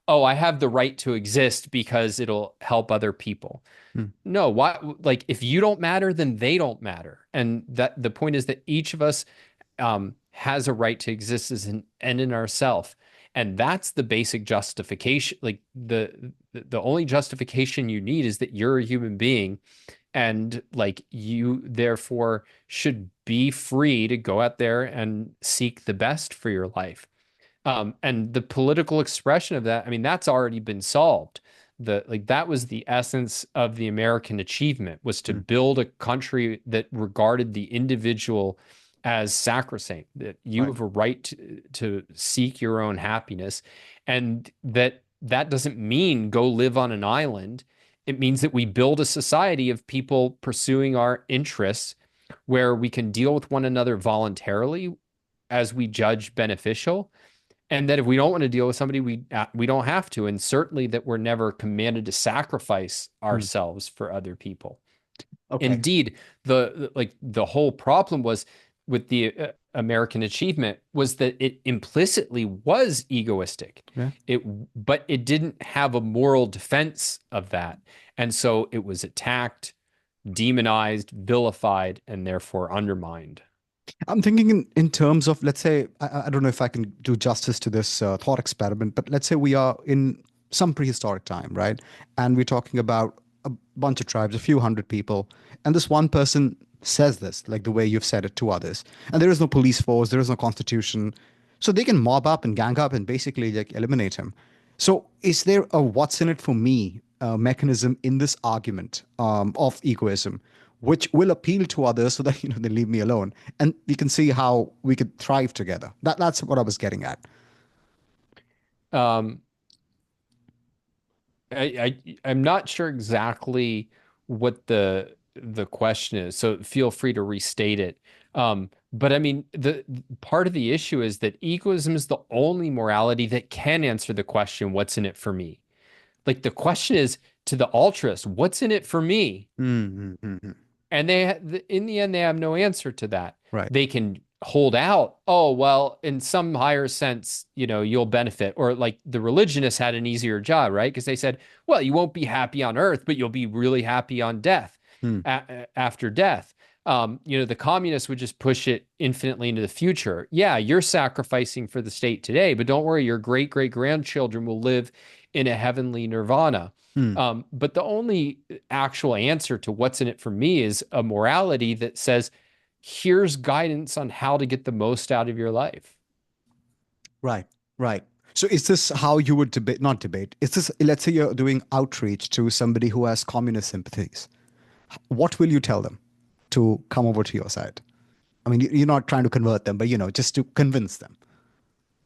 oh, I have the right to exist because it'll help other people. Hmm. No, why? Like, if you don't matter, then they don't matter. And that the point is that each of us has a right to exist as an end in ourself. And that's the basic justification. Like the only justification you need is that you're a human being, and like you therefore should be free to go out there and seek the best for your life. And the political expression of that, I mean, that's already been solved. That was the essence of the American achievement, was to Hmm. build a country that regarded the individual as sacrosanct, that you Right. have a right to seek your own happiness, and that doesn't mean go live on an island. It means that we build a society of people pursuing our interests where we can deal with one another voluntarily as we judge beneficial, and that if we don't want to deal with somebody, we don't have to, and certainly that we're never commanded to sacrifice Hmm. ourselves for other people. Okay. Indeed, the whole problem was with the American achievement was that it implicitly was egoistic. Yeah. But it didn't have a moral defense of that, and so it was attacked, demonized, vilified, and therefore undermined. I'm thinking in terms of, let's say, I don't know if I can do justice to this thought experiment, but let's say we are in some prehistoric time, right? And we're talking about a bunch of tribes, a few hundred people, and this one person says this, like the way you've said it to others. And there is no police force, there is no constitution. So they can mob up and gang up and basically like eliminate him. So is there a what's in it for me mechanism in this argument of egoism, which will appeal to others so that they leave me alone, and we can see how we could thrive together. That's what I was getting at. Um, I'm not sure exactly what the question is, so feel free to restate it. But I mean, the part of the issue is that egoism is the only morality that can answer the question, what's in it for me? Like the question is to the altruist, what's in it for me? Mm-hmm. And in the end, they have no answer to that. Right. They can hold out, oh, well, in some higher sense, you'll benefit. Or like the religionists had an easier job, right? Because they said, well, you won't be happy on earth, but you'll be really happy on death, Mm. after death. The communists would just push it infinitely into the future. Yeah, you're sacrificing for the state today, but don't worry, your great great grandchildren will live in a heavenly nirvana. Mm. But the only actual answer to what's in it for me is a morality that says, here's guidance on how to get the most out of your life. Right. Right. So is this how you would debate, not debate? Is this, let's say you're doing outreach to somebody who has communist sympathies. What will you tell them to come over to your side? I mean, you're not trying to convert them, but just to convince them.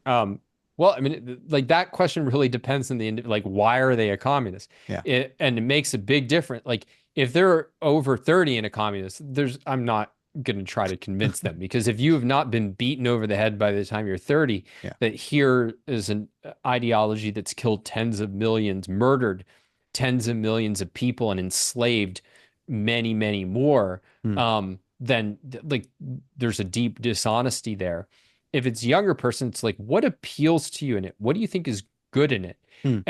Um, well, I mean, like that question really depends on like, why are they a communist? Yeah. And it makes a big difference. Like, if they're over 30 and a communist, I'm not going to try to convince them, because if you have not been beaten over the head by the time you're 30, Yeah. that here is an ideology that's killed tens of millions, murdered tens of millions of people, and enslaved many, many more, Mm. then like there's a deep dishonesty there. If it's a younger person, it's like, what appeals to you in it? What do you think is good in it? Mm.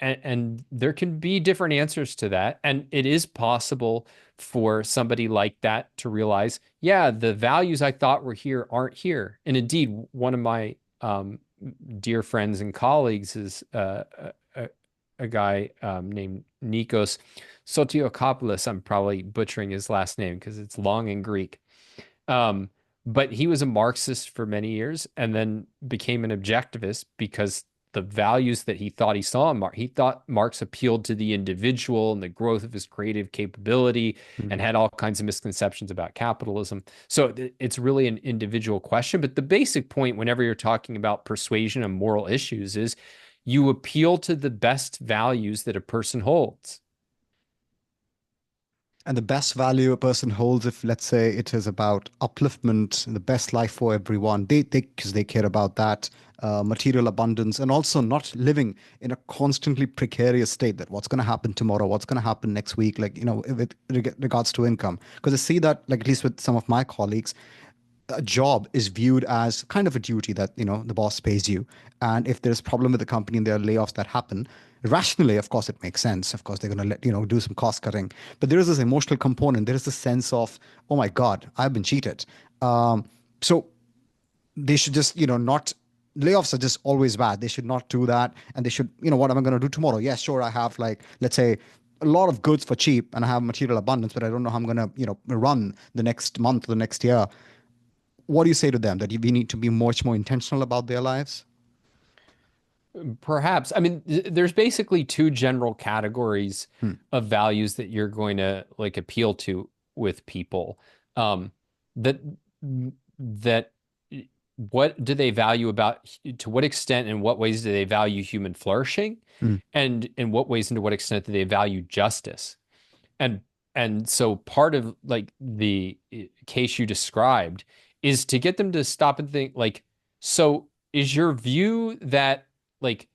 And there can be different answers to that. And it is possible for somebody like that to realize, yeah, the values I thought were here aren't here. And indeed, one of my dear friends and colleagues is a guy named Nikos Sotiokopoulos. I'm probably butchering his last name because it's long in Greek. But he was a Marxist for many years and then became an objectivist because the values that he thought he saw in Marx, he thought Marx appealed to the individual and the growth of his creative capability, Mm. and had all kinds of misconceptions about capitalism. So it's really an individual question. But the basic point, whenever you're talking about persuasion and moral issues, is you appeal to the best values that a person holds. And the best value a person holds, if let's say it is about upliftment, the best life for everyone, because they care about that, material abundance, and also not living in a constantly precarious state that what's going to happen tomorrow, what's going to happen next week, like, with regards to income. Because I see that, like, at least with some of my colleagues, a job is viewed as kind of a duty that the boss pays you, and if there's a problem with the company and there are layoffs that happen, rationally, of course, it makes sense. Of course, they're going to let do some cost cutting, but there is this emotional component. There is this sense of, oh my god, I've been cheated. So they should just not, layoffs are just always bad. They should not do that, and they should, what am I going to do tomorrow? Yeah, sure, I have, like, let's say, a lot of goods for cheap and I have material abundance, but I don't know how I'm going to run the next month or the next year. What do you say to them, that we need to be much more intentional about their lives? Perhaps. I mean, there's basically two general categories Hmm. of values that you're going to like appeal to with people. Um, that that what do they value about, to what extent and what ways do they value human flourishing, Hmm. and in what ways and to what extent do they value justice? And so part of like the case you described is to get them to stop and think, like, so is your view that like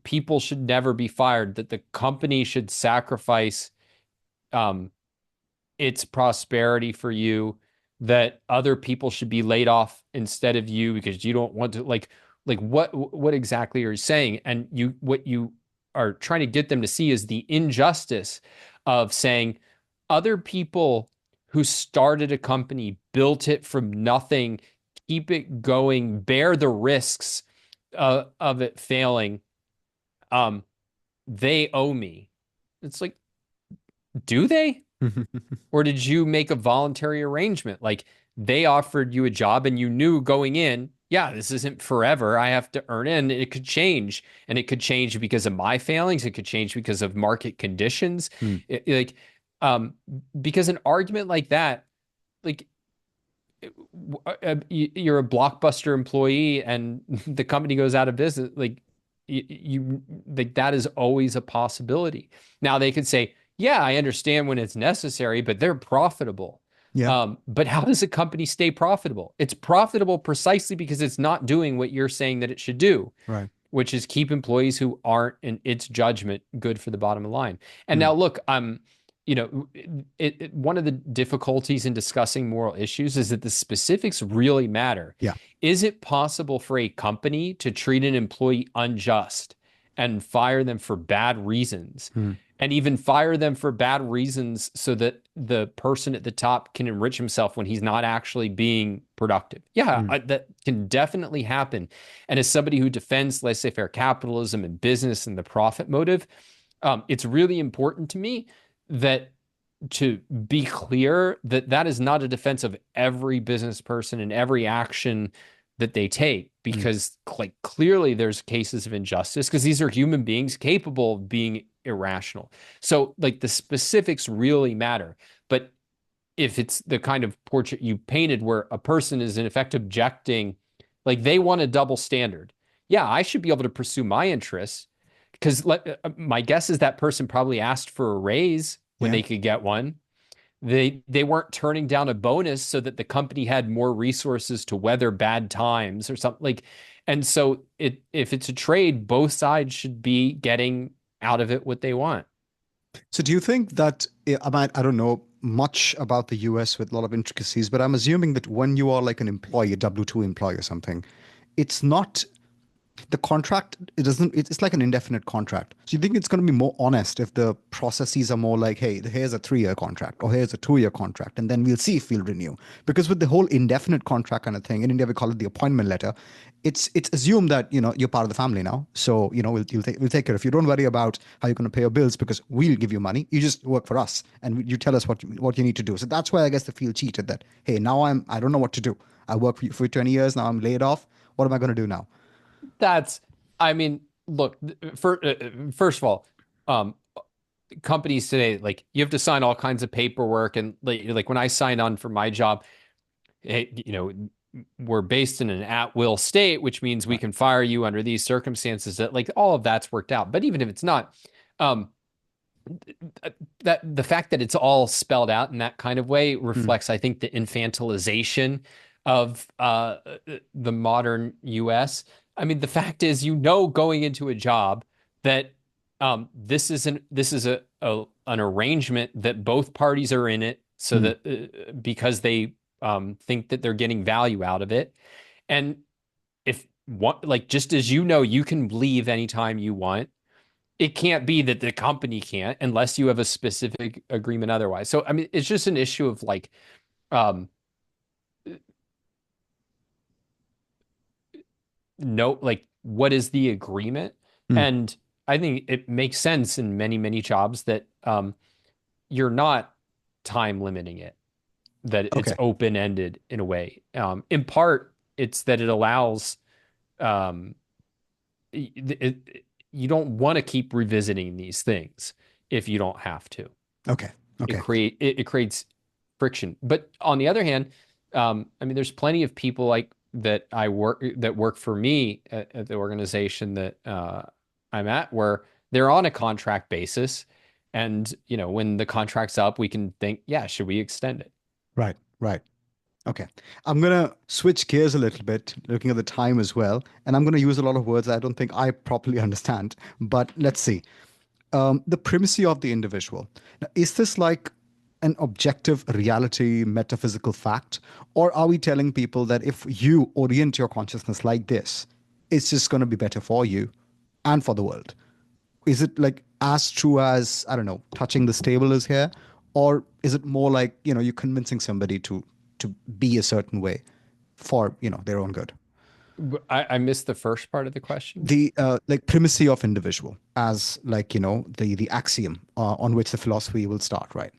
people should never be fired, that the company should sacrifice um its prosperity for you, that other people should be laid off instead of you because you don't want to, like what exactly are you saying? And what you are trying to get them to see is the injustice of saying other people who started a company, built it from nothing, keep it going, bear the risks of it failing, um, they owe me. It's like, do they? Or did you make a voluntary arrangement? Like they offered you a job and you knew going in, yeah, this isn't forever. I have to earn it. And it could change. And it could change because of my failings. It could change because of market conditions. Hmm. Like, um, because an argument like that, like you're a Blockbuster employee and the company goes out of business, like like that is always a possibility. Now they could say, yeah, I understand when it's necessary, but they're profitable. Yeah. But how does a company stay profitable? It's profitable precisely because it's not doing what you're saying that it should do, Right. which is keep employees who aren't, in its judgment, good for the bottom line. And Hmm. now, look, one of the difficulties in discussing moral issues is that the specifics really matter. Yeah. Is it possible for a company to treat an employee unjust and fire them for bad reasons? Hmm. And even fire them for bad reasons so that the person at the top can enrich himself when he's not actually being productive. Yeah, Hmm. that can definitely happen. And as somebody who defends laissez-faire capitalism and business and the profit motive, it's really important to me that to be clear that that is not a defense of every business person and every action that they take, Hmm. because like clearly there's cases of injustice because these are human beings capable of being irrational. So like the specifics really matter. But if it's the kind of portrait you painted where a person is in effect objecting, like they want a double standard. Yeah, I should be able to pursue my interests because my guess is that person probably asked for a raise when Yeah. they could get one. They weren't turning down a bonus so that the company had more resources to weather bad times or something like. And so if it's a trade, both sides should be getting out of it what they want. So do you think that I don't know much about the US with a lot of intricacies, but I'm assuming that when you are like an employee, a W-2 employee or something, it's not the contract, it doesn't, it's like an indefinite contract. So you think it's going to be more honest if the processes are more like, hey, here's a 3-year contract or here's a 2-year contract, and then we'll see if we'll renew. Because with the whole indefinite contract kind of thing, in India we call it the appointment letter. It's assumed that you're part of the family now, so we'll take care of you. Don't worry about how you're going to pay your bills because we'll give you money. You just work for us and you tell us what you need to do. So that's why I guess they feel cheated that, hey, now I don't know what to do. I work for 20 years now. I'm laid off. What am I going to do now? That's, I mean, look, first of all, um, companies today, like you have to sign all kinds of paperwork. And like when I signed on for my job, we're based in an at-will state, which means we Right. can fire you under these circumstances. That like all of that's worked out. But even if it's not, um, that the fact that it's all spelled out in that kind of way Hmm. reflects, I think, the infantilization of the modern US. I mean, the fact is, going into a job that this is an arrangement that both parties are in it, so Hmm. that because they think that they're getting value out of it, and if what like just as you can leave anytime you want, it can't be that the company can't unless you have a specific agreement otherwise. So, I mean, it's just an issue of like, um, no, like, what is the agreement? Hmm. And I think it makes sense in many, many jobs that you're not time limiting it, that it's Okay. open ended in a way. In part, it's that it allows, um, you don't want to keep revisiting these things if you don't have to. Okay. Okay. It creates friction. But on the other hand, I mean, there's plenty of people like that work for me at the organization that I'm at, where they're on a contract basis, and when the contract's up, we can think, yeah, should we extend it? Right. Right. Okay. I'm gonna switch gears a little bit, looking at the time as well, and I'm gonna use a lot of words I don't think I properly understand. But let's see. The primacy of the individual. Now, is this like an objective reality, metaphysical fact, or are we telling people that if you orient your consciousness like this, it's just going to be better for you and for the world? is it like as true as, I don't know, touching the stable is here, or is it more like, you're convincing somebody to be a certain way for, their own good? I missed the first part of the question. The like primacy of individual as, like, the axiom on which the philosophy will start, right?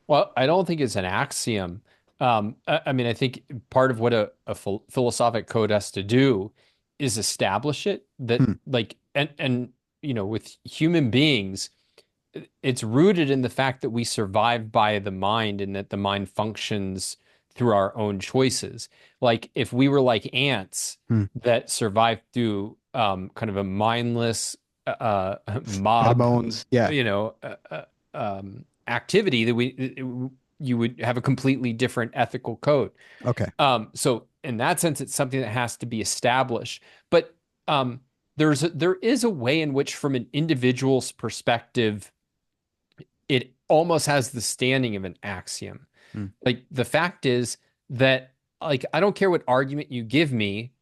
Well, I don't think it's an axiom. I mean, I think part of what a philosophic code has to do is establish it that Hmm. like and with human beings, it's rooted in the fact that we survive by the mind and that the mind functions through our own choices. Like if we were like ants Hmm. that survived through kind of a mindless mob, Pheromones, yeah. activity that you would have a completely different ethical code. Okay. So in that sense, it's something that has to be established. But there is a way in which, from an individual's perspective, it almost has the standing of an axiom. Hmm. Like the fact is that, like, I don't care what argument you give me,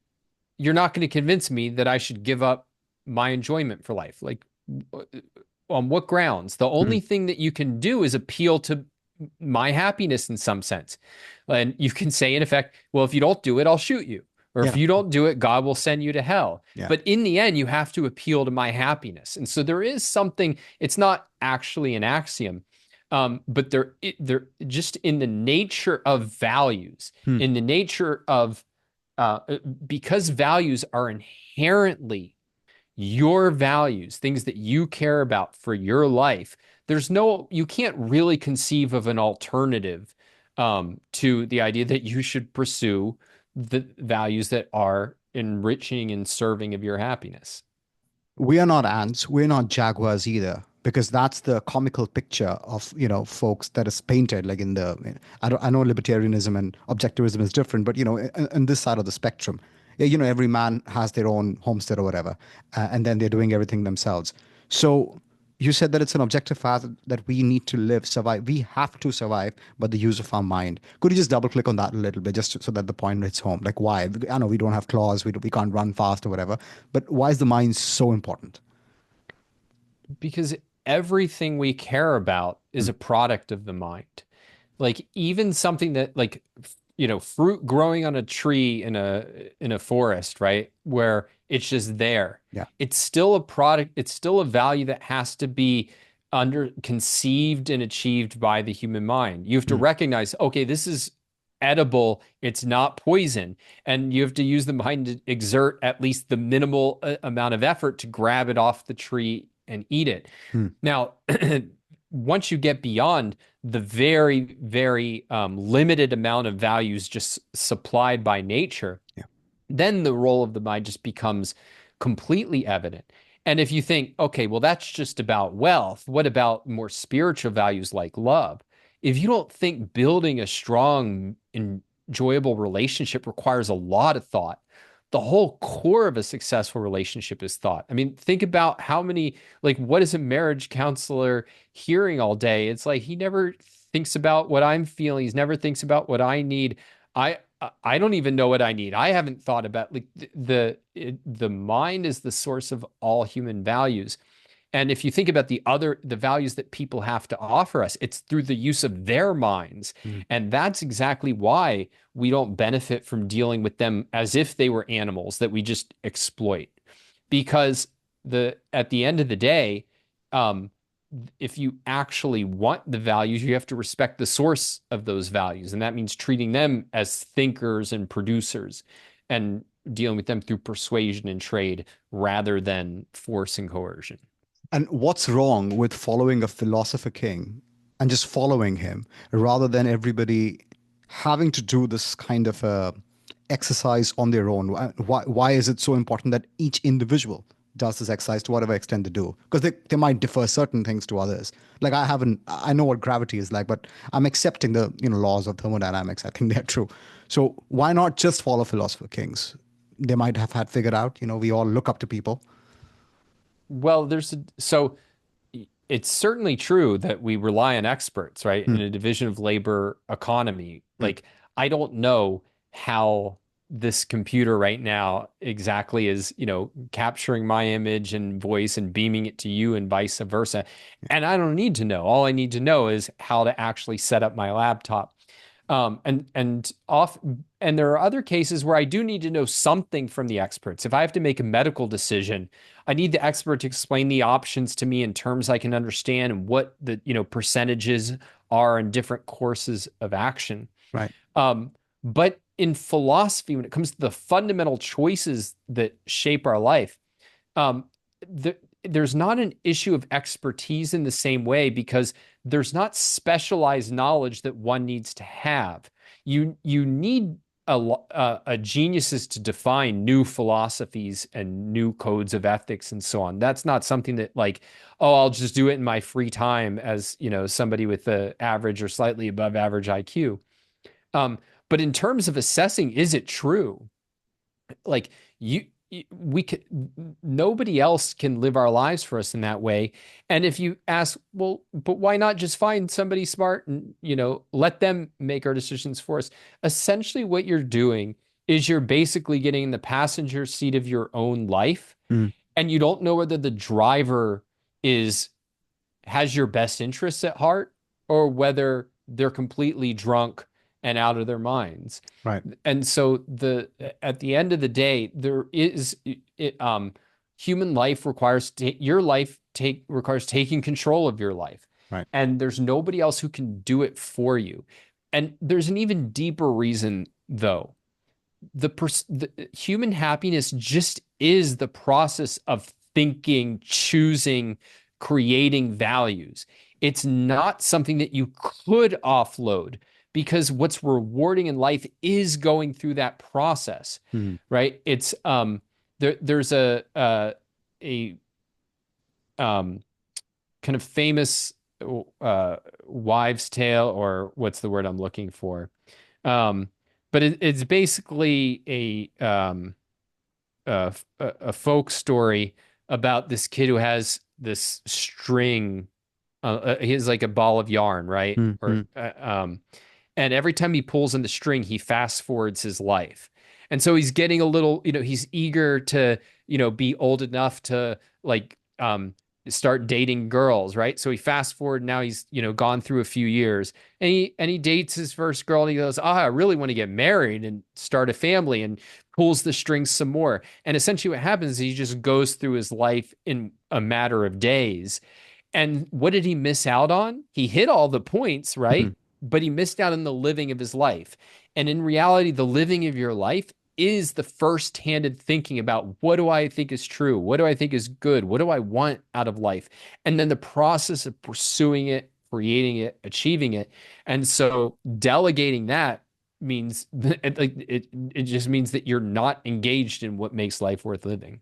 you're not going to convince me that I should give up my enjoyment for life. Like, on what grounds? The Hmm. only thing that you can do is appeal to my happiness in some sense. And you can say, in effect, well, if you don't do it, I'll shoot you. Or if Yeah. you don't do it, God will send you to hell. Yeah. But in the end, you have to appeal to my happiness. And so there is something, it's not actually an axiom, but there just in the nature of values, Hmm. in the nature of, uh, because values are inherently your values, things that you care about for your life, you can't really conceive of an alternative to the idea that you should pursue the values that are enriching and serving of your happiness. We are not ants, we're not jaguars either, because that's the comical picture of, folks that is painted like in the, I know libertarianism and objectivism is different, but, in this side of the spectrum, yeah, every man has their own homestead or whatever, and then they're doing everything themselves. So you said that it's an objective fact that we need to live, survive. We have to survive by the use of our mind. Could you just double click on that a little bit, just so that the point hits home? Like, why? I know we don't have claws, we can't run fast or whatever, but why is the mind so important? Because everything we care about is Hmm. a product of the mind. Like even something that like fruit growing on a tree in a forest, right? Where it's just there. Yeah. It's still a product, it's still a value that has to be under conceived and achieved by the human mind. You have to Hmm. recognize, okay, this is edible, it's not poison, and you have to use the mind to exert at least the minimal amount of effort to grab it off the tree and eat it. Hmm. Now, once you get beyond the very, very limited amount of values just supplied by nature, Yeah. then the role of the mind just becomes completely evident. And if you think, okay, well, that's just about wealth, what about more spiritual values like love? If you don't think building a strong, enjoyable relationship requires a lot of thought, the whole core of a successful relationship is thought. I mean, think about how many, like, what is a marriage counselor hearing all day? It's like he never thinks about what I'm feeling. He never thinks about what I need. I don't even know what I need. I haven't thought about like the mind is the source of all human values. And if you think about the values that people have to offer us, it's through the use of their minds. Hmm. And that's exactly why we don't benefit from dealing with them as if they were animals that we just exploit. Because the at the end of the day, um, if you actually want the values, you have to respect the source of those values. And that means treating them as thinkers and producers and dealing with them through persuasion and trade rather than force and coercion. And what's wrong with following a philosopher king and just following him rather than everybody having to do this kind of exercise on their own? Why is it so important that each individual does this exercise to whatever extent they do? Because they might defer certain things to others. Like I know what gravity is like, but I'm accepting the laws of thermodynamics. I think they're true. So why not just follow philosopher kings? They might have had figured out, we all look up to people. Well, so it's certainly true that we rely on experts, right? Hmm. In a division of labor economy. Hmm. Like, I don't know how this computer right now exactly is, capturing my image and voice and beaming it to you and vice versa. And I don't need to know. All I need to know is how to actually set up my laptop. And there are other cases where I do need to know something from the experts. If I have to make a medical decision, I need the expert to explain the options to me in terms I can understand and what the, percentages are in different courses of action. Right. But in philosophy, when it comes to the fundamental choices that shape our life, um, there's not an issue of expertise in the same way because there's not specialized knowledge that one needs to have. You need a geniuses to define new philosophies and new codes of ethics and so on. That's not something that like, oh, I'll just do it in my free time as, somebody with the average or slightly above average IQ. Um, but in terms of assessing, is it true? Like we could, nobody else can live our lives for us in that way. And if you ask, well, but why not just find somebody smart and, let them make our decisions for us? Essentially, what you're doing is you're basically getting in the passenger seat of your own life, Mm. and you don't know whether the driver is has your best interests at heart or whether they're completely drunk and out of their minds. Right. And so at the end of the day, there is human life requires your life requires taking control of your life. Right. And there's nobody else who can do it for you. And there's an even deeper reason though. The human happiness just is the process of thinking, choosing, creating values. It's not something that you could offload because what's rewarding in life is going through that process, Mm. right? It's there's a kind of famous wives' tale, or what's the word I'm looking for? But it's basically a folk story about this kid who has this string. He has like a ball of yarn, right? Mm. Or Mm. and every time he pulls on the string, he fast forwards his life. And so he's getting a little, he's eager to, be old enough to like start dating girls, right? So he fast forward, now he's, gone through a few years, and he dates his first girl and he goes, I really want to get married and start a family, and pulls the strings some more. And essentially what happens is he just goes through his life in a matter of days. And what did he miss out on? He hit all the points, right? Mm. But he missed out on the living of his life. And in reality, the living of your life is the first-handed thinking about what do I think is true? What do I think is good? What do I want out of life? And then the process of pursuing it, creating it, achieving it. And so delegating that means it just means that you're not engaged in what makes life worth living.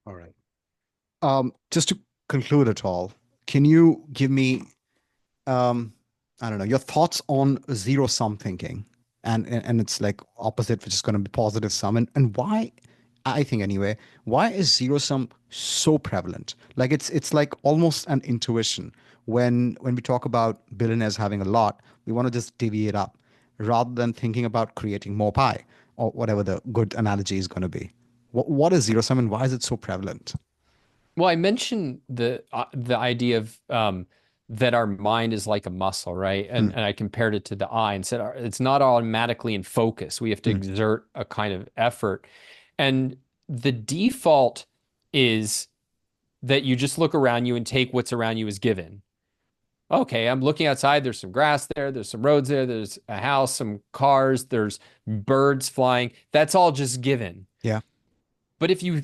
All right. Just to conclude it all, can you give me, I don't know, your thoughts on zero sum thinking, and it's like opposite, which is going to be positive sum, and why? I think anyway, why is zero sum so prevalent? Like it's like almost an intuition. When we talk about billionaires having a lot, we want to just divvy it up rather than thinking about creating more pie or whatever the good analogy is going to be. What is zero sum and why is it so prevalent? Well, I mentioned the idea of that our mind is like a muscle, right? Hmm. And I compared it to the eye and said it's not automatically in focus. We have to Hmm. exert a kind of effort. And the default is that you just look around you and take what's around you as given. Okay, I'm looking outside. There's some grass there. There's some roads there. There's a house, some cars. There's birds flying. That's all just given. Yeah. But if you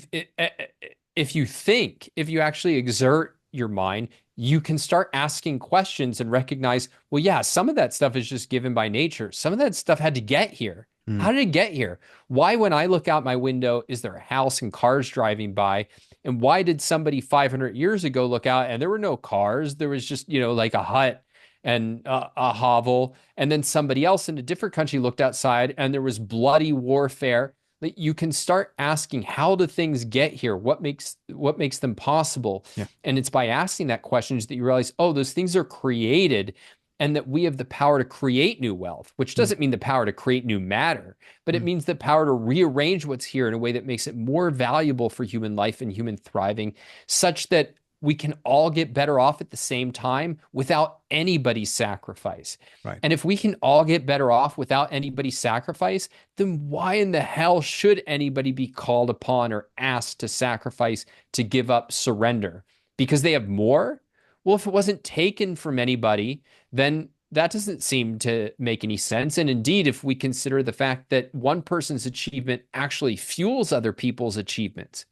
actually exert your mind, you can start asking questions and recognize, well, yeah, some of that stuff is just given by nature. Some of that stuff had to get here. Hmm. How did it get here? Why, when I look out my window, is there a house and cars driving by? And why did somebody 500 years ago look out and there were no cars? There was just, like a hut and a hovel. And then somebody else in a different country looked outside and there was bloody warfare. That you can start asking, how do things get here? What makes them possible? Yeah. And it's by asking that questions that you realize, oh, those things are created and that we have the power to create new wealth, which Mm, doesn't mean the power to create new matter, but it mm, means the power to rearrange what's here in a way that makes it more valuable for human life and human thriving, such that we can all get better off at the same time without anybody's sacrifice. right. And if we can all get better off without anybody's sacrifice, then why in the hell should anybody be called upon or asked to sacrifice, to give up, surrender? Because they have more? Well, if it wasn't taken from anybody, then that doesn't seem to make any sense. And indeed, if we consider the fact that one person's achievement actually fuels other people's achievements,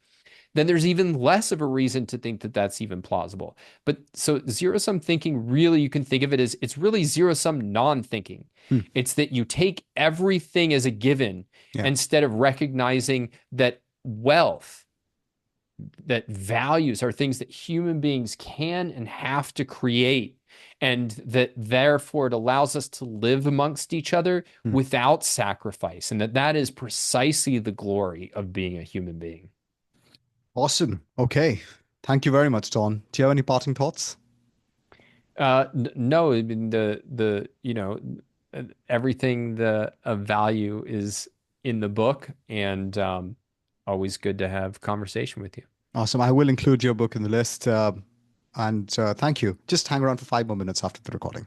then there's even less of a reason to think that that's even plausible. But so zero sum thinking, really, you can think of it as it's really zero sum non thinking. Mm, It's that you take everything as a given yeah. instead of recognizing that wealth, that values are things that human beings can and have to create. And that therefore it allows us to live amongst each other Mm. without sacrifice. And that that is precisely the glory of being a human being. Awesome. Okay. Thank you very much, Don. Do you have any parting thoughts? No, I mean everything the of value is in the book, and always good to have conversation with you. Awesome. I will include your book in the list. And thank you. Just hang around for 5 more minutes after the recording.